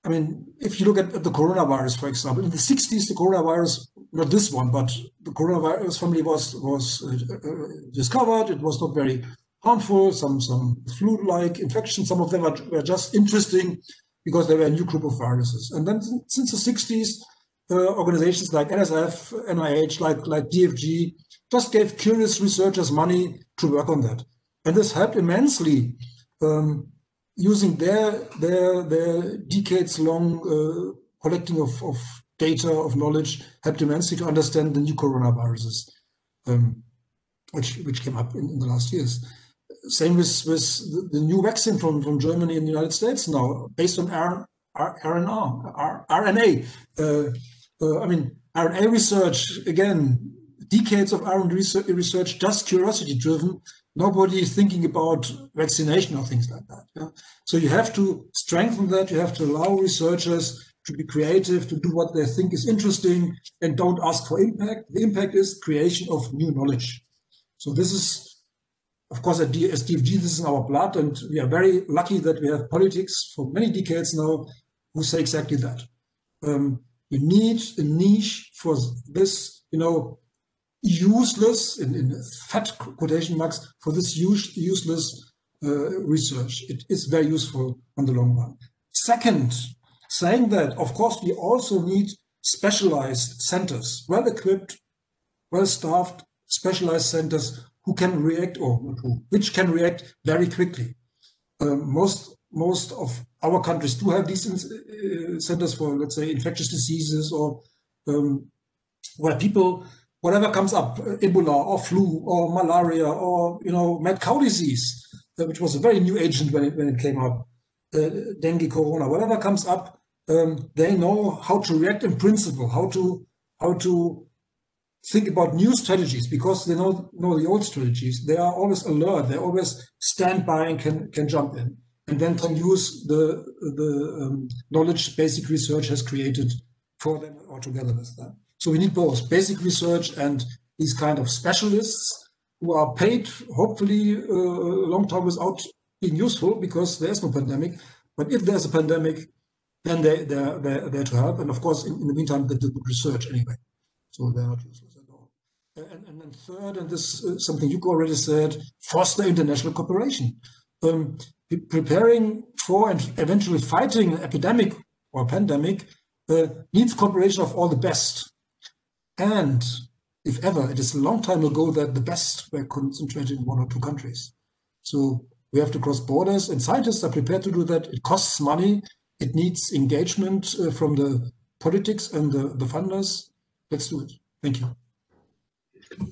I mean, if you look at the coronavirus, for example, in the 60s, the coronavirus, not this one, but the coronavirus family was discovered. It was not very harmful, some flu-like infections. Some of them were just interesting because they were a new group of viruses. And then since the 60s, organizations like NSF, NIH, like DFG, just gave curious researchers money to work on that. And this helped immensely, using their decades-long collecting of data, of knowledge, helped immensely to understand the new coronaviruses, which came up in the last years. Same with the new vaccine from Germany and the United States now, based on RNA. I mean, RNA research, again, decades of RNA research, just curiosity-driven. Nobody is thinking about vaccination or things like that. Yeah? So you have to strengthen that. You have to allow researchers to be creative, to do what they think is interesting, and don't ask for impact. The impact is creation of new knowledge. So this is, of course, at DFG, this is in our blood, and we are very lucky that we have politics for many decades now who say exactly that. You need a niche for this, useless, in fat quotation marks, for this useless research. It is very useful on the long run. Second, saying that, of course, we also need specialized centers, well-equipped, well-staffed, specialized centers who can react, which can react very quickly. Most of our countries do have these centers for, let's say, infectious diseases, or where people, whatever comes up, Ebola or flu or malaria or mad cow disease, which was a very new agent when it came up, dengue, corona, whatever comes up, they know how to react in principle, how to think about new strategies, because they know the old strategies. They are always alert. They always stand by and can jump in, and then can use the knowledge basic research has created for them or together with them. So we need both basic research and these kind of specialists who are paid, hopefully, a long time without being useful, because there is no pandemic. But if there's a pandemic, then they're there to help. And of course, in the meantime, they do good research anyway. So they're not useless at all. And then third, and this is something Yuko already said, foster international cooperation. Preparing for and eventually fighting an epidemic or pandemic needs cooperation of all the best. And if ever, it is a long time ago that the best were concentrated in one or two countries. So we have to cross borders, and scientists are prepared to do that. It costs money. It needs engagement from the politics and the funders. Let's do it. Thank you.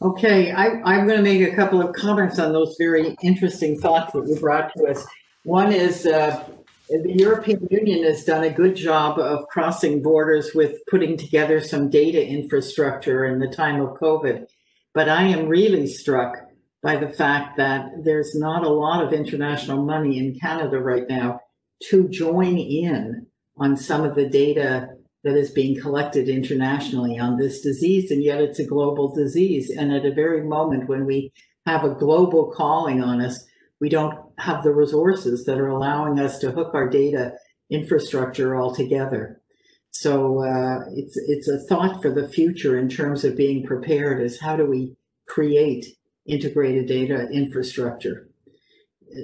Okay, I'm going to make a couple of comments on those very interesting thoughts that you brought to us. One is the European Union has done a good job of crossing borders with putting together some data infrastructure in the time of COVID. But I am really struck by the fact that there's not a lot of international money in Canada right now to join in on some of the data that is being collected internationally on this disease, and yet it's a global disease. And at a very moment when we have a global calling on us, we don't have the resources that are allowing us to hook our data infrastructure all together. So it's a thought for the future in terms of being prepared, is how do we create integrated data infrastructure?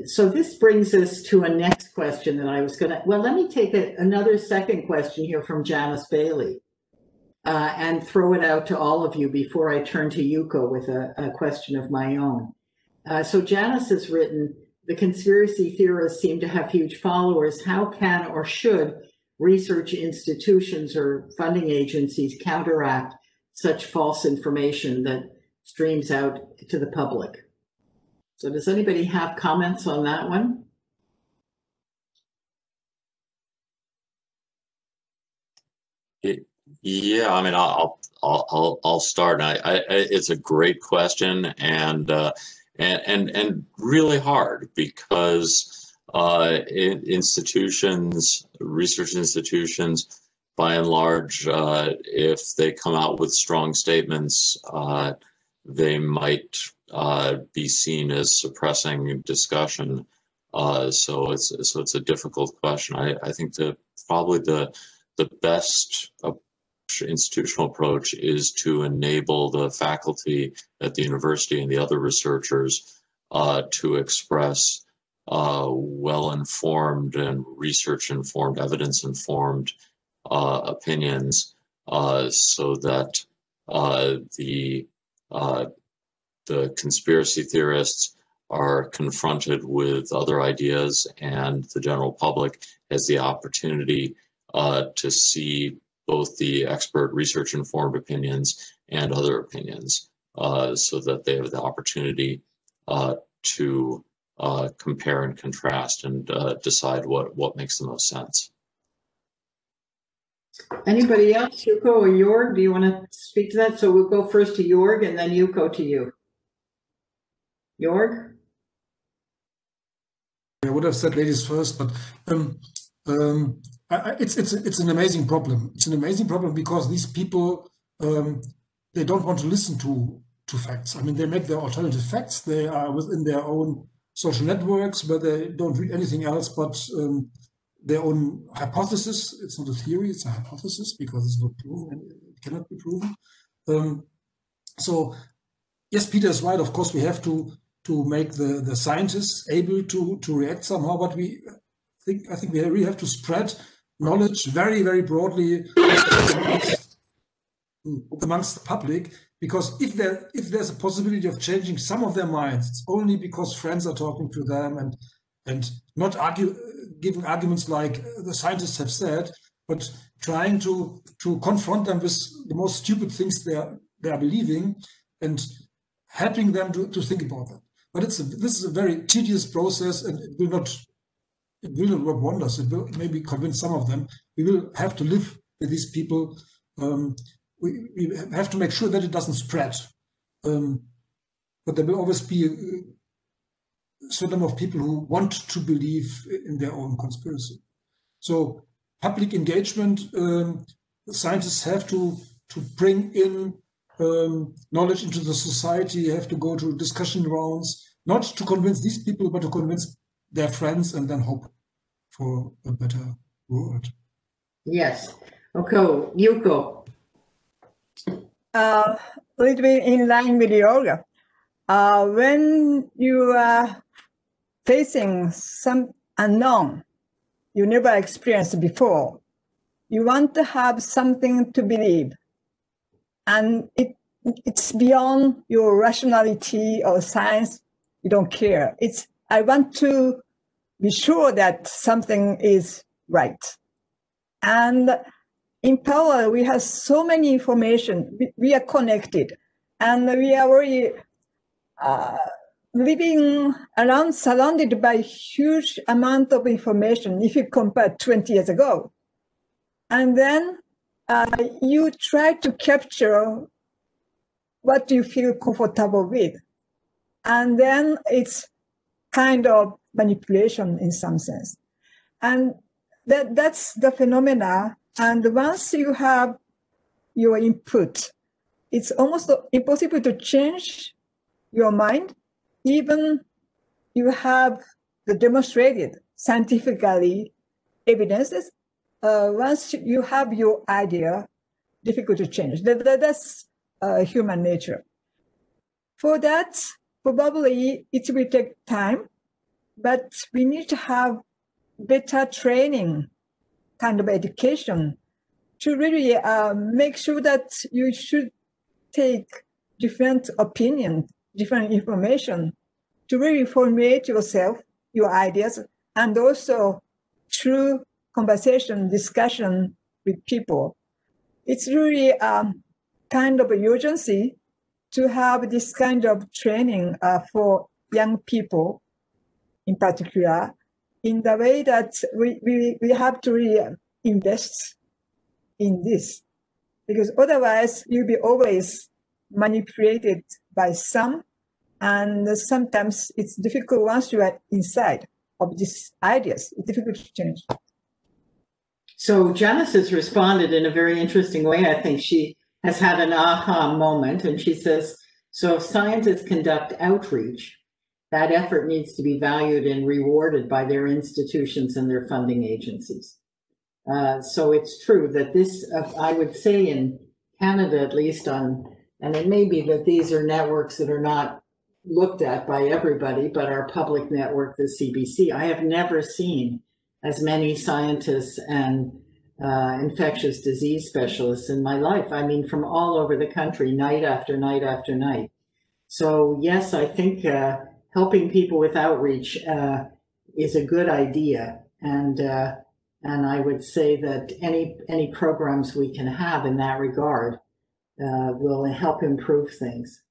So this brings us to a next question that I was going to, well, let me take another second question here from Janice Bailey and throw it out to all of you before I turn to Yuko with a question of my own. So Janice has written, the conspiracy theorists seem to have huge followers. How can or should research institutions or funding agencies counteract such false information that streams out to the public? So does anybody have comments on that one? Yeah, I mean, I'll start. It's a great question, and really hard, because research institutions, by and large, if they come out with strong statements, they might be seen as suppressing discussion. So it's a difficult question. I think probably the best institutional approach is to enable the faculty at the university and the other researchers to express well-informed and research-informed, evidence-informed opinions, so that the conspiracy theorists are confronted with other ideas, and the general public has the opportunity to see both the expert research-informed opinions and other opinions, so that they have the opportunity to compare and contrast and decide what makes the most sense. Anybody else, Yuko or Jorg? Do you want to speak to that? So we'll go first to Jorg and then Yuko to you. Jorg? I would have said ladies first, but it's an amazing problem. It's an amazing problem because these people they don't want to listen to facts. I mean, they make their alternative facts. They are within their own social networks where they don't read anything else but their own hypothesis. It's not a theory; it's a hypothesis because it's not proven and it cannot be proven. So, yes, Peter is right. Of course, we have to make the scientists able to react somehow, but I think we really have to spread knowledge very, very broadly amongst the public, because if there's a possibility of changing some of their minds, it's only because friends are talking to them and not giving arguments like the scientists have said, but trying to confront them with the most stupid things they are believing and helping them to think about that. But this is a very tedious process, and it will not work wonders. It will maybe convince some of them. We will have to live with these people. We have to make sure that it doesn't spread. But there will always be a certain number of people who want to believe in their own conspiracy. So public engagement, scientists have to bring in knowledge into the society, have to go to discussion rounds, not to convince these people, but to convince their friends and then hope for a better world. Yes. Okay, Yuko. A little bit in line with yoga. When you are facing some unknown you never experienced before, you want to have something to believe. And it's beyond your rationality or science. You don't care. I want to be sure that something is right. And in power, we have so many information. We are connected, and we are very living around, surrounded by huge amount of information if you compare 20 years ago. And then you try to capture what you feel comfortable with. And then it's kind of manipulation in some sense. And that's the phenomena. And once you have your input, it's almost impossible to change your mind. Even you have the demonstrated scientifically evidences, once you have your idea, difficult to change. That's human nature. For that, probably it will take time, but we need to have better training, kind of education, to really make sure that you should take different opinions, different information to really formulate yourself, your ideas, and also through conversation, discussion with people. It's really kind of an urgency to have this kind of training for young people in particular, in the way that we have to really invest in this, because otherwise you'll be always manipulated by some, and sometimes it's difficult once you are inside of these ideas. It's difficult to change. So Janice has responded in a very interesting way. I think she has had an aha moment, and she says, so if scientists conduct outreach, that effort needs to be valued and rewarded by their institutions and their funding agencies. So it's true that this, I would say in Canada at least, and it may be that these are networks that are not looked at by everybody, but our public network, the CBC, I have never seen as many scientists and infectious disease specialists in my life. I mean, from all over the country, night after night after night. So yes, I think helping people with outreach is a good idea. And I would say that any programs we can have in that regard will help improve things.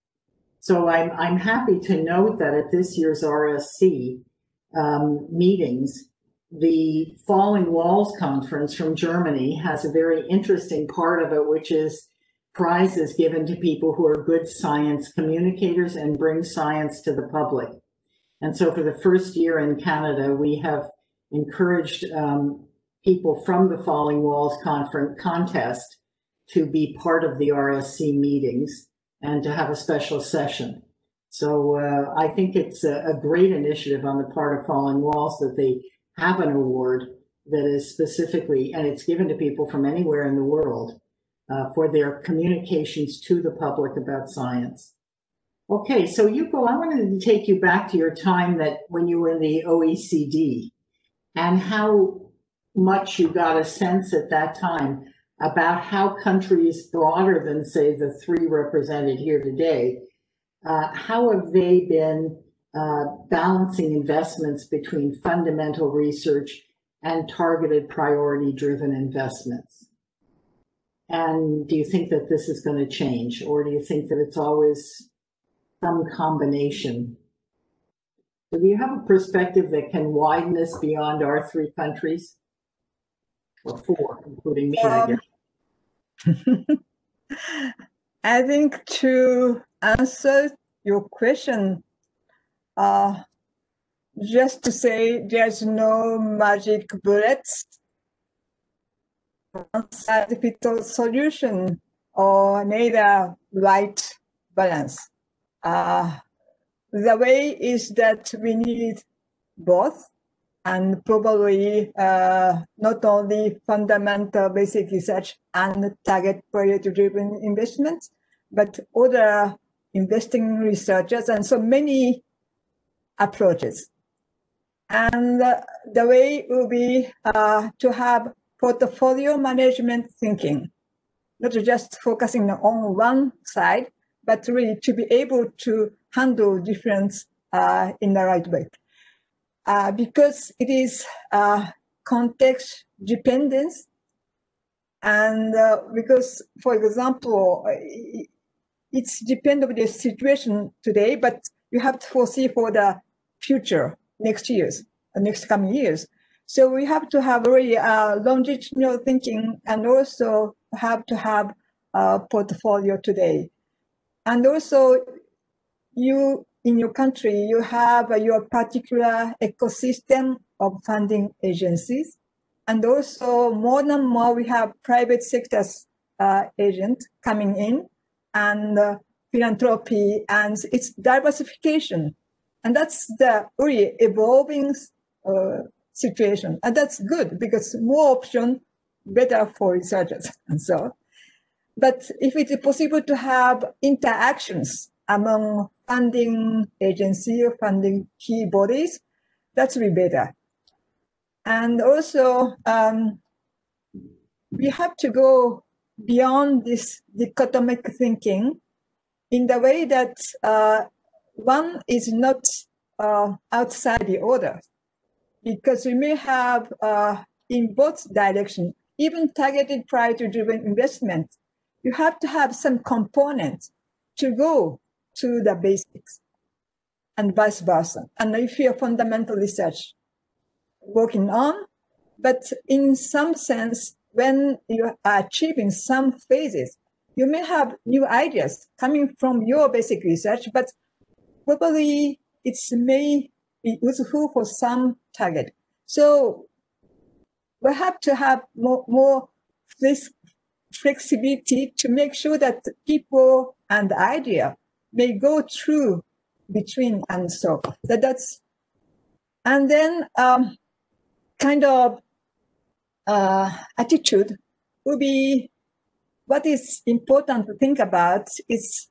So I'm happy to note that at this year's RSC meetings, the Falling Walls Conference from Germany has a very interesting part of it, which is prizes given to people who are good science communicators and bring science to the public. And so for the first year in Canada, we have encouraged people from the Falling Walls Conference contest to be part of the RSC meetings and to have a special session. So I think it's a great initiative on the part of Falling Walls that they have an award that is specifically, and it's given to people from anywhere in the world for their communications to the public about science. Okay, so Yuko, I wanted to take you back to your time that when you were in the OECD and how much you got a sense at that time about how countries broader than, say, the three represented here today, how have they been balancing investments between fundamental research and targeted priority-driven investments? And do you think that this is going to change, or do you think that it's always some combination? So do you have a perspective that can widen this beyond our three countries? Or four, including me, I guess. I think to answer your question, just to say there's no magic bullets, one-size-fits-all solution, or neither right balance. The way is that we need both, and probably not only fundamental basic research and target priority-driven investments, but other investing researchers, and so many approaches. And the way will be to have portfolio management thinking, not just focusing on one side, but really to be able to handle difference in the right way. Because it is context dependence, and because, for example, it's depend on the situation today, but you have to foresee for the future, next coming years. So we have to have really longitudinal thinking, and also have to have a portfolio today. And also, you in your country, you have your particular ecosystem of funding agencies. And also more and more we have private sectors agent coming in, and philanthropy, and its diversification. And that's the really evolving situation. And that's good, because more option, better for researchers and so. But if it is possible to have interactions among funding agency or funding key bodies, that's really better. And also, we have to go beyond this dichotomic thinking in the way that one is not outside the other, because we may have in both directions, even targeted priority-driven investment, you have to have some components to go to the basics, and vice versa. And if you're fundamental research working on, but in some sense, when you are achieving some phases, you may have new ideas coming from your basic research, but probably it may be useful for some target. So we have to have more this flexibility to make sure that people and the idea may go through between, and so that's, and then kind of attitude will be what is important to think about. Is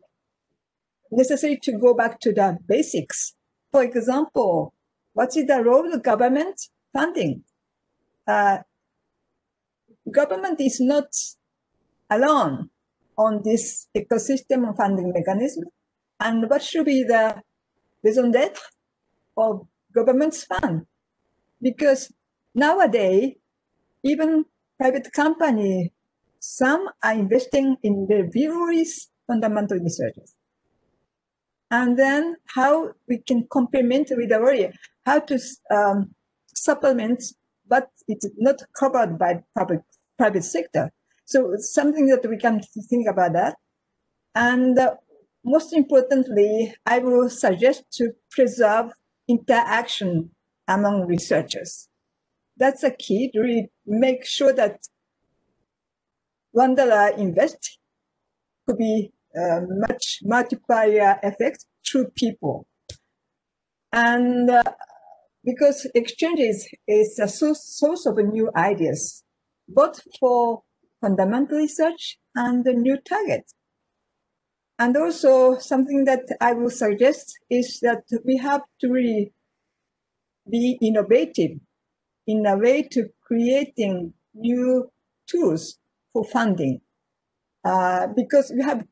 necessary to go back to the basics. For example, what is the role of government funding? Government is not alone on this ecosystem of funding mechanism. And what should be the raison d'etre of government's fund? Because nowadays, even private company, some are investing in the various fundamental researches. And then how we can complement with the area, how to supplement but it's not covered by private sector. So it's something that we can think about that. And most importantly, I will suggest to preserve interaction among researchers. That's a key to really make sure that $1 invest could be much multiplier effect through people. And because exchanges is a source of new ideas, both for fundamental research and the new target. And also something that I will suggest is that we have to really be innovative in a way to creating new tools for funding. Because we have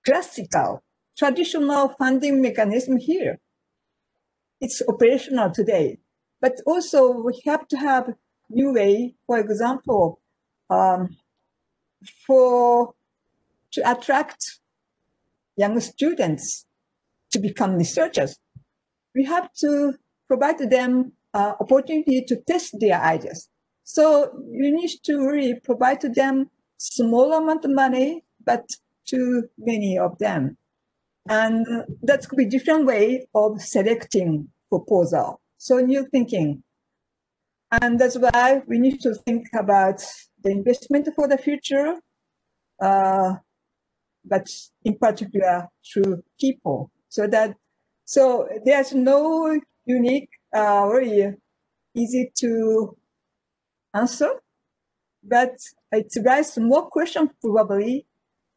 classical, traditional funding mechanism here. It's operational today, but also we have to have new way, for example, to attract young students to become researchers. We have to provide them opportunity to test their ideas. So you need to really provide to them small amount of money, but to many of them. And that could be different way of selecting proposal. So new thinking. And that's why we need to think about the investment for the future, but in particular through people. So there's no unique, very easy to answer, but it raises more questions probably.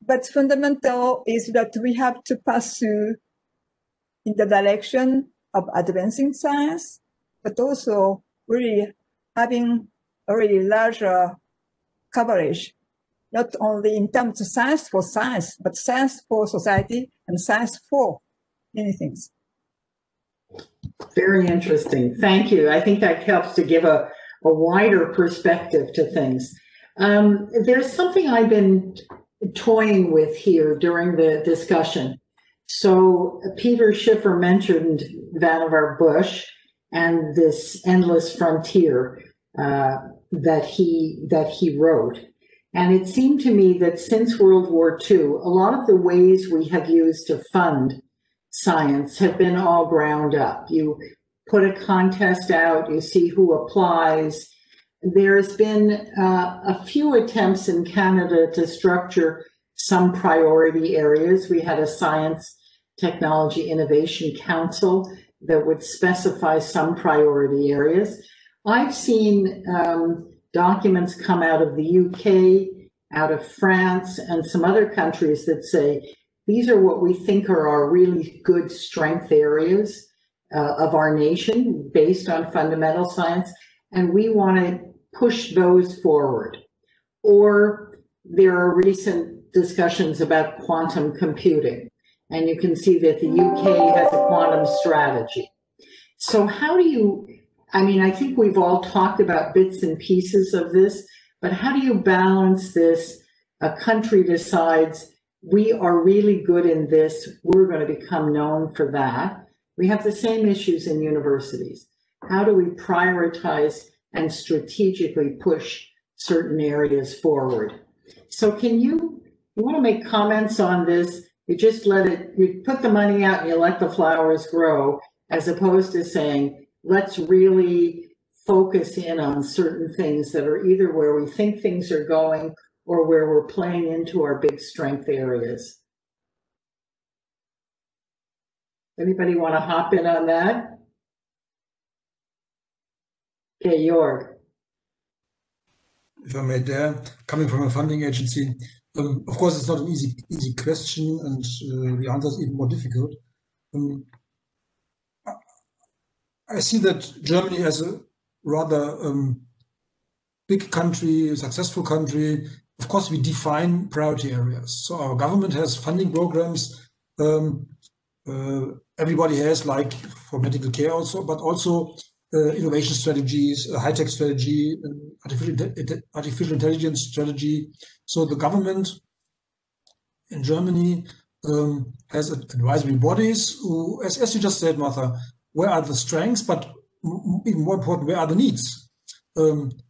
But fundamental is that we have to pursue in the direction of advancing science, but also really having a really larger coverage, not only in terms of science for science, but science for society and science for many things. Very interesting. Thank you. I think that helps to give a wider perspective to things. There's something I've been toying with here during the discussion. So Peter Schiffer mentioned Vannevar Bush and this endless frontier that he wrote. And it seemed to me that since World War II, a lot of the ways we have used to fund science have been all ground up. You put a contest out, you see who applies. There's been a few attempts in Canada to structure some priority areas. We had a Science Technology Innovation Council that would specify some priority areas. I've seen documents come out of the UK, out of France, and some other countries that say, these are what we think are our really good strength areas of our nation based on fundamental science, and we want to push those forward. Or there are recent discussions about quantum computing, and you can see that the UK has a quantum strategy. So how do you, I mean, I think we've all talked about bits and pieces of this, but how do you balance this? A country decides, we are really good in this, we're going to become known for that. We have the same issues in universities. How do we prioritize and strategically push certain areas forward? So can you want to make comments on this? You just you put the money out and you let the flowers grow, as opposed to saying, let's really focus in on certain things that are either where we think things are going or where we're playing into our big strength areas. Anybody want to hop in on that? Okay, Jörg. If I may dare, coming from a funding agency, of course, it's not an easy question, and the answer is even more difficult. I see that Germany as a rather big country, a successful country. Of course, we define priority areas. So our government has funding programs. Everybody has, like for medical care also, but also innovation strategies, a high-tech strategy, artificial intelligence strategy. So the government in Germany has advisory bodies who, as you just said, Martha, where are the strengths, but even more important, where are the needs?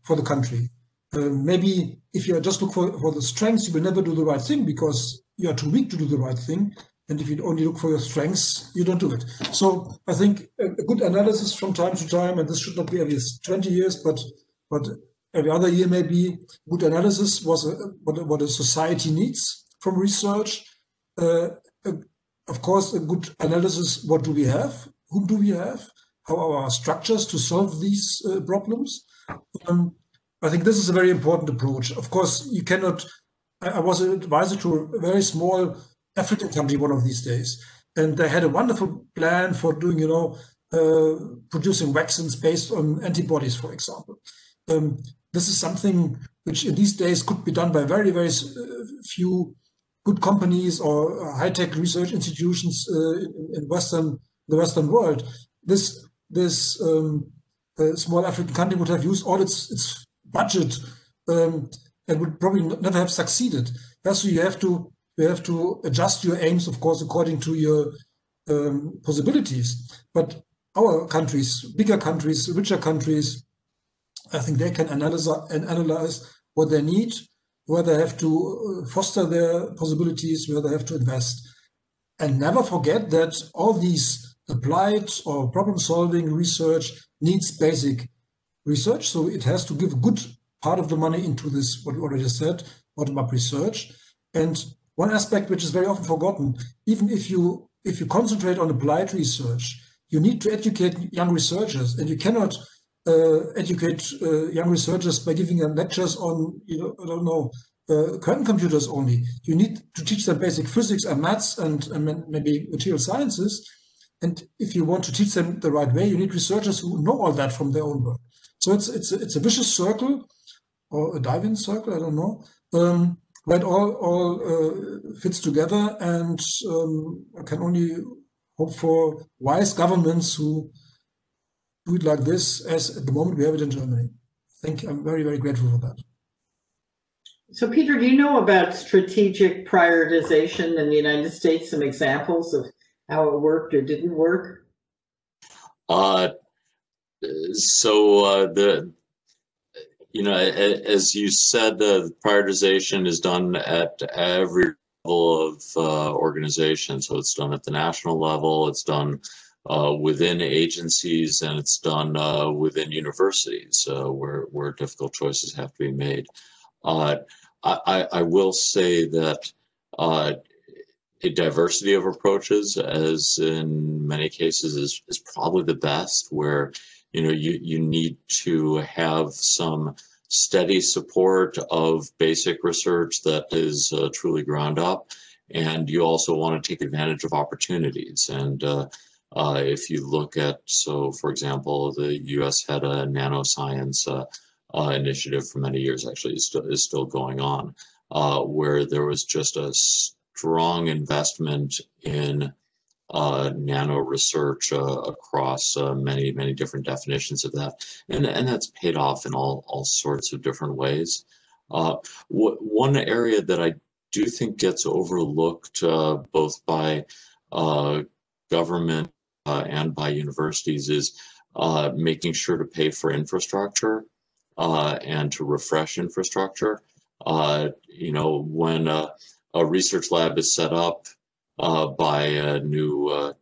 for the country. Maybe if you just look for the strengths, you will never do the right thing because you are too weak to do the right thing. And if you only look for your strengths, you don't do it. So I think a good analysis from time to time, and this should not be every 20 years, but every other year maybe, good analysis was what a society needs from research. Of course, a good analysis, what do we have? Whom do we have? How are our structures to solve these problems? I think this is a very important approach. Of course, you cannot. I was an advisor to a very small African country one of these days, and they had a wonderful plan for doing, producing vaccines based on antibodies, for example. This is something which in these days could be done by very, very few good companies or high-tech research institutions in the Western world. This small African country would have used all its budget and would probably never have succeeded. So you have to adjust your aims, of course, according to your possibilities. But our countries, bigger countries, richer countries, I think they can analyze what they need, where they have to foster their possibilities, where they have to invest. And never forget that all these applied or problem-solving research needs basic research. So it has to give a good part of the money into this, what we already said, bottom-up research. And one aspect which is very often forgotten, even if you concentrate on applied research, you need to educate young researchers, and you cannot educate young researchers by giving them lectures on, quantum computers only. You need to teach them basic physics and maths and maybe material sciences. And if you want to teach them the right way, you need researchers who know all that from their own work. So it's a vicious circle, or a diving circle, I don't know, where it all fits together. And I can only hope for wise governments who do it like this, as at the moment we have it in Germany. I think I'm very, very grateful for that. So, Peter, do you know about strategic prioritization in the United States, some examples of how it worked or didn't work? As you said, the prioritization is done at every level of organization. So it's done at the national level, it's done within agencies, and it's done within universities where difficult choices have to be made. I will say that a diversity of approaches, as in many cases, is probably the best, where you need to have some steady support of basic research that is truly ground up, and you also want to take advantage of opportunities. And if you look at, for example, the U.S. had a nanoscience initiative for many years, actually is still going on, where there was just a strong investment in nano research across many different definitions of that, and that's paid off in all sorts of different ways. One area that I do think gets overlooked both by government and by universities is making sure to pay for infrastructure and to refresh infrastructure. When a research lab is set up by a newly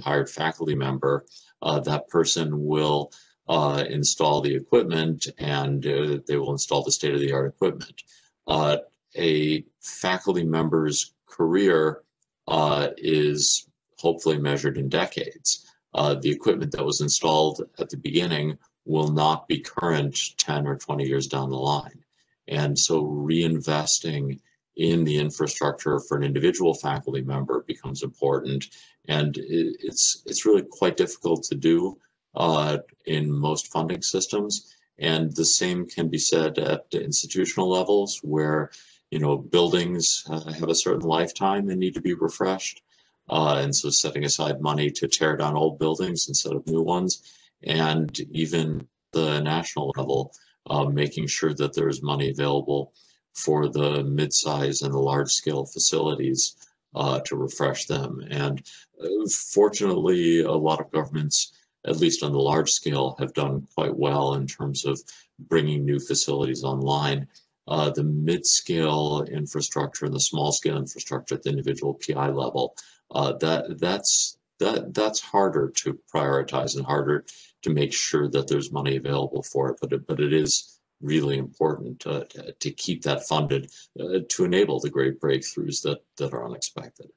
hired faculty member, that person will install the equipment, and they will install the state-of-the-art equipment. A faculty member's career is hopefully measured in decades. The equipment that was installed at the beginning will not be current 10 or 20 years down the line. And so reinvesting in the infrastructure for an individual faculty member becomes important, and it's really quite difficult to do in most funding systems. And the same can be said at institutional levels, where buildings have a certain lifetime and need to be refreshed, and so setting aside money to tear down old buildings instead of new ones, and even the national level, making sure that there's money available for the mid-size and the large-scale facilities to refresh them. And fortunately, a lot of governments at least on the large scale, have done quite well in terms of bringing new facilities online. The mid-scale infrastructure and the small-scale infrastructure at the individual PI level, that's harder to prioritize and harder to make sure that there's money available for it. But it is really important to keep that funded to enable the great breakthroughs that are unexpected.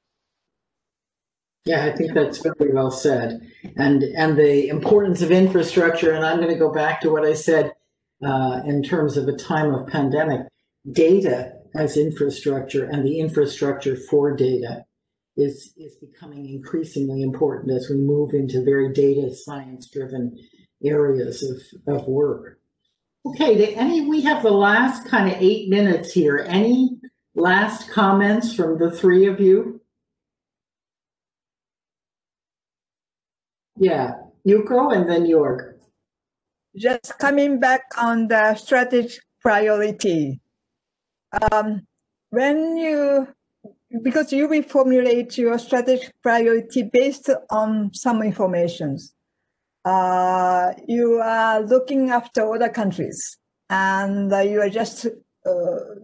Yeah, I think that's very well said. And the importance of infrastructure, and I'm going to go back to what I said in terms of a time of pandemic, data as infrastructure and the infrastructure for data is becoming increasingly important as we move into very data science-driven areas of work. Okay, we have the last kind of 8 minutes here. Any last comments from the three of you? Yeah, Yuko and then Jörg. Just coming back on the strategic priority. Because you will formulate your strategic priority based on some informations. You are looking after other countries, and you are just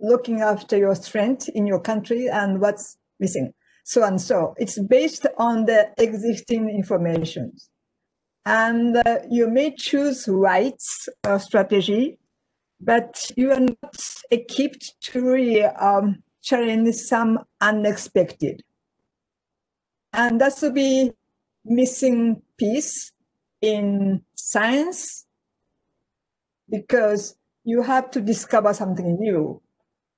looking after your strength in your country and what's missing. So and so. It's based on the existing information. And you may choose right strategy, but you are not equipped to really challenge some unexpected. And that will be missing piece in science, because you have to discover something new,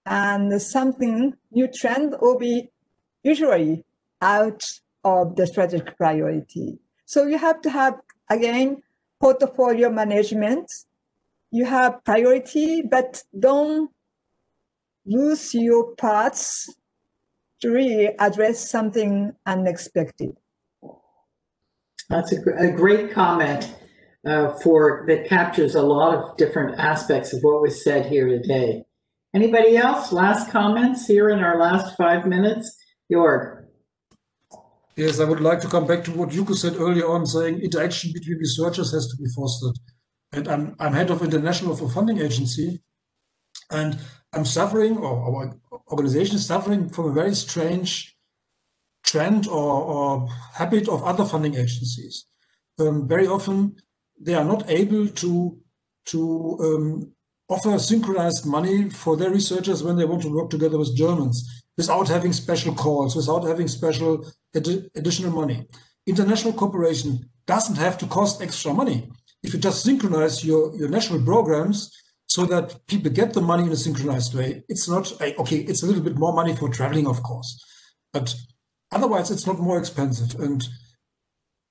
and something new trend will be usually out of the strategic priority. So you have to have, again, portfolio management. You have priority, but don't lose your parts to really address something unexpected. That's a great comment that captures a lot of different aspects of what was said here today. Anybody else? Last comments here in our last 5 minutes? Jörg. Yes, I would like to come back to what Yuko said earlier on, saying interaction between researchers has to be fostered. And I'm head of International for Funding Agency, and I'm suffering, or our organization is suffering from a very strange trend or habit of other funding agencies. Very often they are not able to offer synchronized money for their researchers when they want to work together with Germans, without having special calls, without having special additional money. International cooperation doesn't have to cost extra money. If you just synchronize your national programs so that people get the money in a synchronized way, it's not, okay, it's a little bit more money for traveling, of course, but otherwise it's not more expensive. And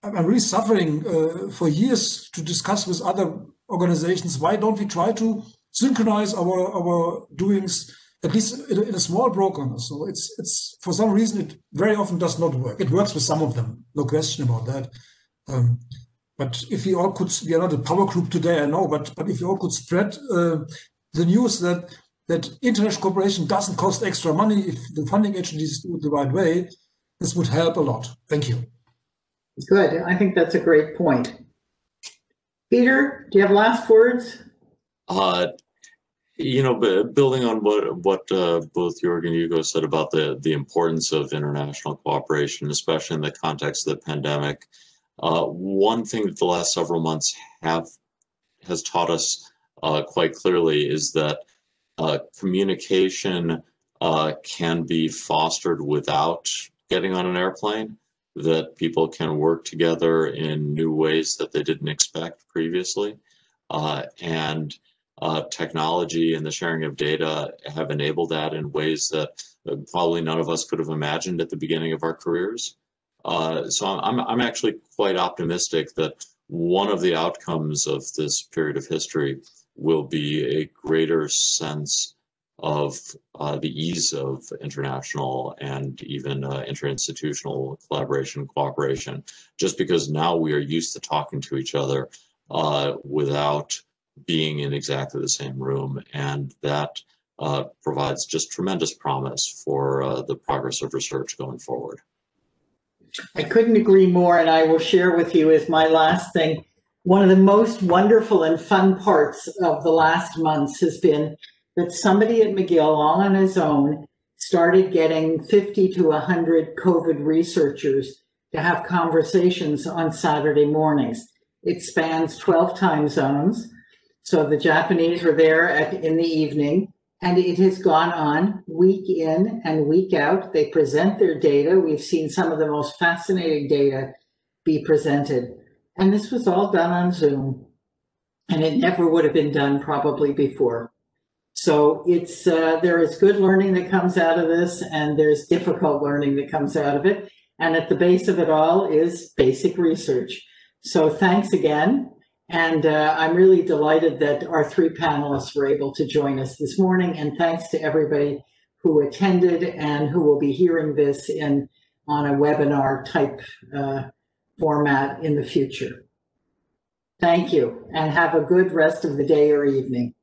I'm really suffering for years to discuss with other organizations, why don't we try to synchronize our doings, at least in a small program. So it's for some reason, it very often does not work. It works with some of them, no question about that. But if we all could, we are not a power group today, I know, but if we all could spread the news that international cooperation doesn't cost extra money if the funding agencies do it the right way, this would help a lot. Thank you. Good. I think that's a great point. Peter, do you have last words? You know, building on what both Jörg and Yuko said about the importance of international cooperation, especially in the context of the pandemic, one thing that the last several months has taught us quite clearly is that communication can be fostered without getting on an airplane, that people can work together in new ways that they didn't expect previously. And technology and the sharing of data have enabled that in ways that probably none of us could have imagined at the beginning of our careers. So I'm actually quite optimistic that one of the outcomes of this period of history will be a greater sense of the ease of international and even interinstitutional collaboration, cooperation, just because now we are used to talking to each other without being in exactly the same room. And that provides just tremendous promise for the progress of research going forward. I couldn't agree more, and I will share with you as my last thing. One of the most wonderful and fun parts of the last months has been that somebody at McGill, all on his own, started getting 50 to 100 COVID researchers to have conversations on Saturday mornings. It spans 12 time zones. So the Japanese were there in the evening, and it has gone on week in and week out. They present their data. We've seen some of the most fascinating data be presented. And this was all done on Zoom, and it never would have been done probably before. So it's there is good learning that comes out of this, and there's difficult learning that comes out of it. And at the base of it all is basic research. So thanks again. And I'm really delighted that our three panelists were able to join us this morning. And thanks to everybody who attended and who will be hearing this on a webinar type format in the future. Thank you, and have a good rest of the day or evening.